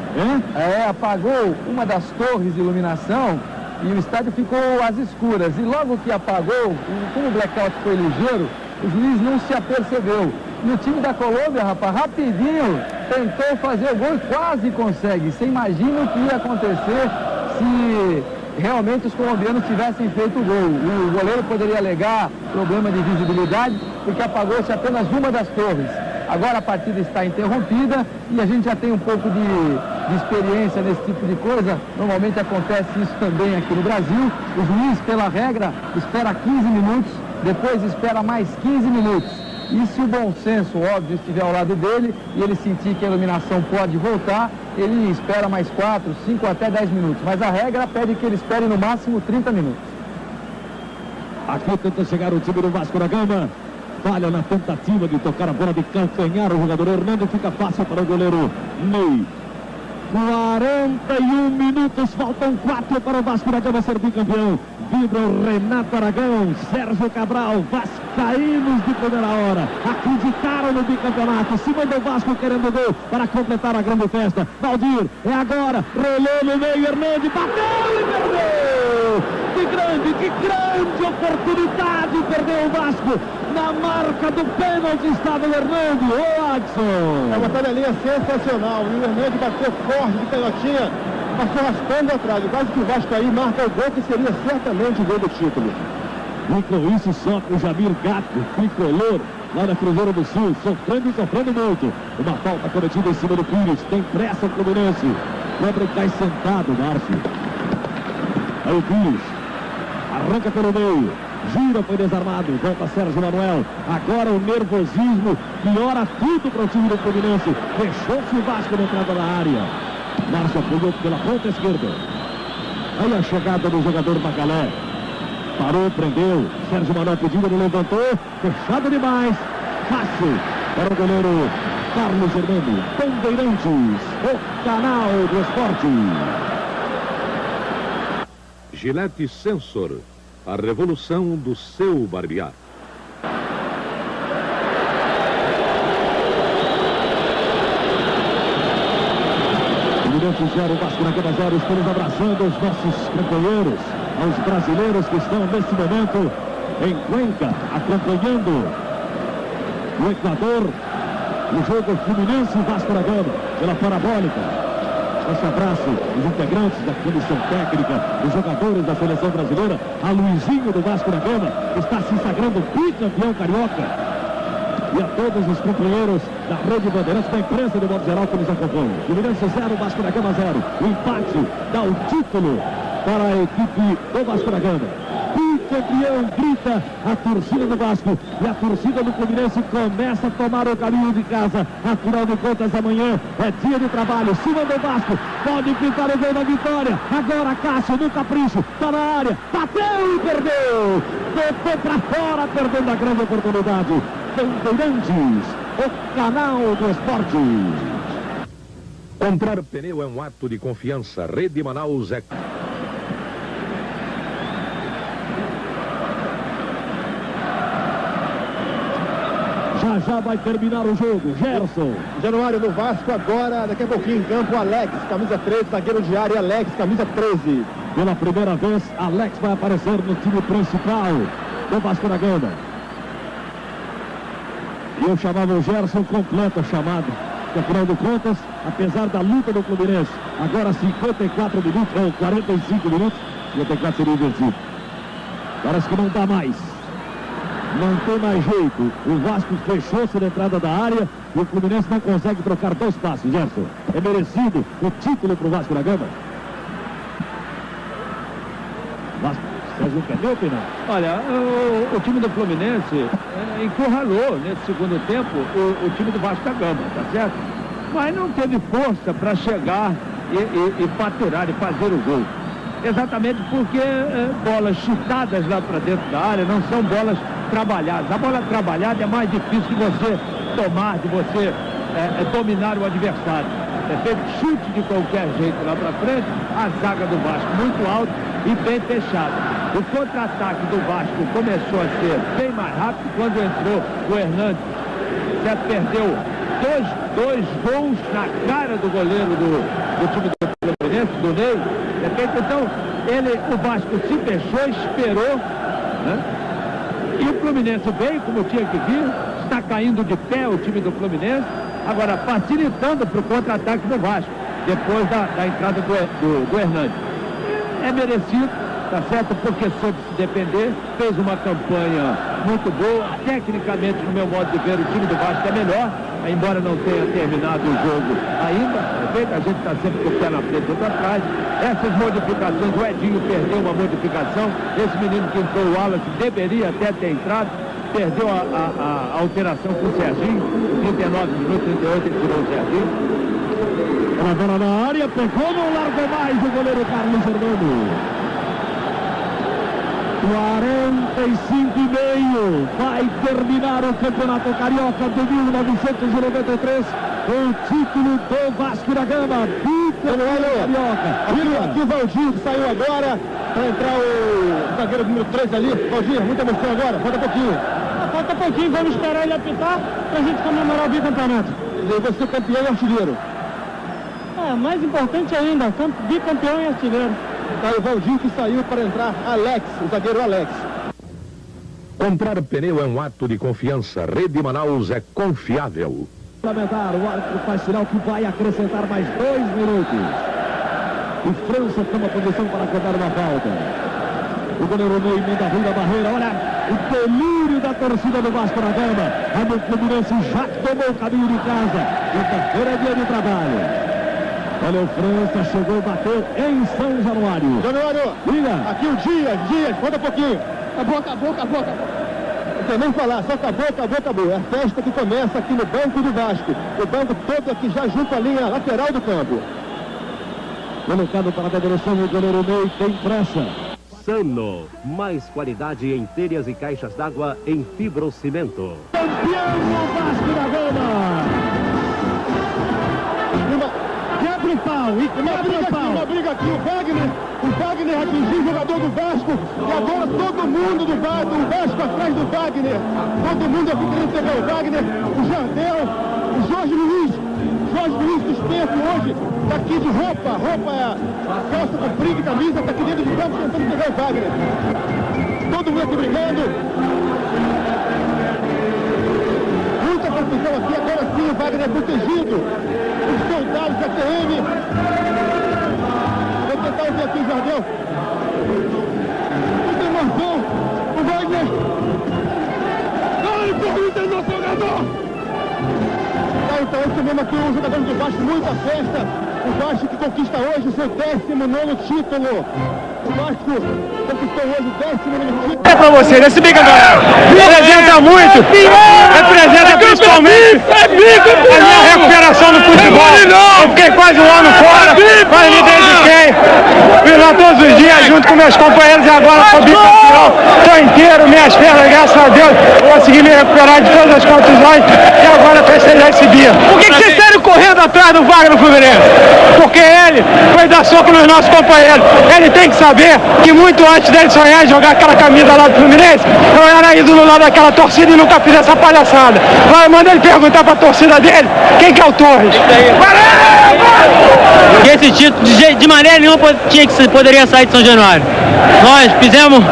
Apagou uma das torres de iluminação e o estádio ficou às escuras. E logo que apagou, como o blackout foi ligeiro, o juiz não se apercebeu. E o time da Colômbia, rapaz, rapidinho tentou fazer o gol e quase consegue. Você imagina o que ia acontecer se realmente os colombianos tivessem feito o gol. O goleiro poderia alegar problema de visibilidade, porque apagou-se apenas uma das torres. Agora a partida está interrompida e a gente já tem um pouco de experiência nesse tipo de coisa. Normalmente acontece isso também aqui no Brasil. O juiz, pela regra, espera 15 minutos, depois espera mais 15 minutos. E se o bom senso, óbvio, estiver ao lado dele e ele sentir que a iluminação pode voltar, ele espera mais 4, 5 até 10 minutos. Mas a regra pede que ele espere no máximo 30 minutos. Aqui tenta chegar o time do Vasco da Gama. Falha na tentativa de tocar a bola de calcanhar. O jogador Hernando, fica fácil para o goleiro Ney. 41 minutos, faltam 4 para o Vasco da Gama ser bicampeão. Vibra o Renato Aragão, Sérgio Cabral, vascaínos de primeira hora. Acreditaram no bicampeonato, se mandou o Vasco querendo gol para completar a grande festa. Valdir, é agora, rolou no meio, Hernando, bateu e perdeu. Que grande oportunidade perdeu o Vasco. Na marca do pênalti estava o Hernando. Ô, Adson. É uma tabelinha sensacional. E o Hernando bateu forte de pelotinha, passou raspando atrás. Quase que o Vasco aí marca o gol que seria certamente o gol do título. E com isso sofre o Jamir Gato, tricolor, lá na Cruzeiro do Sul, sofrendo e sofrendo muito. Uma falta coletiva em cima do Pires. Tem pressa o Fluminense. Cobra e cai sentado, Márcio. Aí o Pires arranca pelo meio. Gira, foi desarmado, volta Sérgio Manuel. Agora o nervosismo piora tudo para o time do Fluminense. Fechou-se o Vasco na entrada da área. Márcio apoiou pela ponta esquerda. Aí a chegada do jogador Macalé. Parou, prendeu. Sérgio Manuel pediu, ele levantou. Fechado demais. Fácil para o goleiro Carlos Hernando. Bandeirantes, o canal do esporte. Gillette Sensor, a revolução do seu barbear. Fluminense 0, Vasco da Gama 0. Estamos abraçando os nossos companheiros, aos brasileiros que estão nesse momento em Cuenca, acompanhando o Equador, o jogo Fluminense e Vasco da Gama pela parabólica. Nosso abraço os integrantes da comissão técnica, os jogadores da seleção brasileira, a Luizinho do Vasco da Gama, que está se sagrando bicampeão carioca, e a todos os companheiros da Rede Bandeirantes, da imprensa de modo geral que nos acompanham. Fluminense 0, Vasco da Gama 0. O empate dá o título para a equipe do Vasco da Gama. Bicampeão, grita a torcida do Vasco, e a torcida do Fluminense começa a tomar o caminho de casa. Afinal de contas, amanhã é dia de trabalho. Cima do Vasco, pode pintar o gol da vitória. Agora Cássio no capricho, está na área, bateu e perdeu. Botou para fora, perdendo a grande oportunidade. Bandeirantes, o canal do esporte. Comprar pneu é um ato de confiança. Rede Manaus é... Já vai terminar o jogo. Gerson. Januário do Vasco agora, daqui a pouquinho em campo, Alex, camisa 13, zagueiro de área, Alex, camisa 13. Pela primeira vez, Alex vai aparecer no time principal do Vasco da Gama. E eu chamava o Gerson, completa a chamada. Que, afinal de contas, apesar da luta do Fluminense, agora 54 minutos, ou 45 minutos, 54 seria invertido. Parece que não dá mais. Não tem mais jeito. O Vasco fechou-se na entrada da área e o Fluminense não consegue trocar 2 passos, Gerson. É merecido o título para o Vasco da Gama. Vasco, Sérgio Perneu, Pinão? Olha, o time do Fluminense encurralou nesse segundo tempo o time do Vasco da Gama, tá certo? Mas não teve força para chegar e faturar e fazer o gol. Exatamente porque bolas chutadas lá para dentro da área não são bolas trabalhadas. A bola trabalhada é mais difícil de você tomar, de você dominar o adversário. É feito chute de qualquer jeito lá para frente, a zaga do Vasco muito alta e bem fechada. O contra-ataque do Vasco começou a ser bem mais rápido quando entrou o Hernandes. Certo? Perdeu dois gols na cara do goleiro do time do Fluminense, do Ney. Então, o Vasco se fechou, esperou, né? E o Fluminense veio como tinha que vir, está caindo de pé o time do Fluminense, agora facilitando para o contra-ataque do Vasco, depois da entrada do Hernandes. É merecido, tá certo? Porque soube se defender, fez uma campanha muito boa, tecnicamente, no meu modo de ver, o time do Vasco é melhor, embora não tenha terminado o jogo ainda, a gente está sempre com o pé na frente e outro atrás. Essas modificações, o Edinho perdeu uma modificação, esse menino que entrou, o Wallace, deveria até ter entrado, perdeu a alteração com o Serginho, 39 minutos, 38, ele tirou o Serginho. A bola na área, pegou, não largou mais o goleiro Carlos Fernando. 45,5 vai terminar o Campeonato Carioca de 1993 com o título do Vasco da Gama, bicampeão carioca. Aqui o Valdir que saiu agora para entrar o zagueiro número 3 ali. Valdir, muita emoção agora, falta pouquinho. Falta pouquinho, vamos esperar ele apitar para a gente comemorar o bicampeonato. E você campeão e artilheiro. Mais importante ainda, bicampeão e artilheiro. Tá o Valdir que saiu para entrar Alex, o zagueiro Alex. Comprar pneu é um ato de confiança. Rede Manaus é confiável. Lamentar, o árbitro faz sinal que vai acrescentar mais 2 minutos. E França toma posição para cobrar uma falta. O goleiro Ney emenda a da barreira. Olha o delírio da torcida do Vasco da Gama. A Fluminense já tomou o caminho de casa. Quinta-feira é dia de trabalho. Olha, o França chegou, bateu em São Januário. Januário, liga. Aqui o Dias, conta um pouquinho. Acabou. Não tem nem falar, só acabou. É a festa que começa aqui no banco do Vasco. O banco todo aqui já junto à linha lateral do campo. Colocado para a direção, o goleiro Ney tem pressa. Sano, mais qualidade em telhas e caixas d'água em fibrocimento. Campeão Vasco da Gama! Quebra o pau, uma briga aqui, o Wagner atingiu o jogador do Vasco, e agora todo mundo do Vasco atrás do Wagner, todo mundo aqui querendo pegar o Wagner, o Jardel, o Jorge Luiz suspenso hoje, tá aqui de roupa é a calça comprida e camisa, tá aqui dentro de campo tentando pegar o Wagner, todo mundo aqui brigando, muita confusão aqui, agora sim o Wagner é protegido. Os soldados da TM. Vou tentar ouvir aqui o Jardel. Não tem noção. O Wagner. Ele pergunta no jogador. Então esse mesmo aqui, um jogador do Vasco, muita festa. O Vasco que conquista hoje o seu 19º título. O Vasco conquistou hoje o 19º título. É pra você, esse bicampeão representa muito, representa principalmente a minha recuperação no futebol. Eu fiquei quase um ano fora, mas me dediquei, fiz lá todos os dias junto com meus companheiros e agora sou bicampeão. Estou inteiro, minhas pernas, graças a Deus, consegui me recuperar de todas as contusões e agora festejar esse dia. Por que vocês saíram correndo atrás do Wagner Fluminense? Porque ele foi dar soco nos nossos companheiros. Ele tem que saber que muito antes dele sonhar em jogar aquela camisa lá do Fluminense, eu era ídolo lá daquela torcida e nunca fiz essa palhaçada. Vai, manda ele perguntar pra torcida dele quem que é o Torres. Que esse título de maneira nenhuma poderia sair de São Januário. Nós fizemos,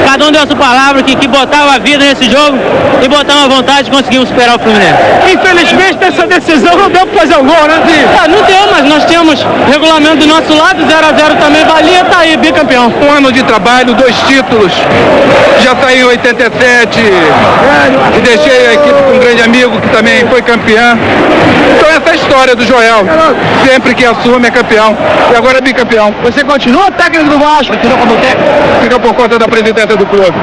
cada um deu a sua palavra, que botar a vida nesse jogo e botamos a vontade e conseguimos superar o Fluminense. Infelizmente, nessa decisão não deu para fazer o gol, né, Zi? Não deu, mas nós temos regulamento do nosso lado, 0-0 também valia, tá aí, bicampeão. Um ano de trabalho, 2 títulos. Já saí em 87 e deixei a equipe com um grande amigo que também foi campeão. Então essa é a história do Joel. Sempre que assume é campeão. E agora é bicampeão. Você continua técnico do Vasco? Fica por conta da presidência do clube.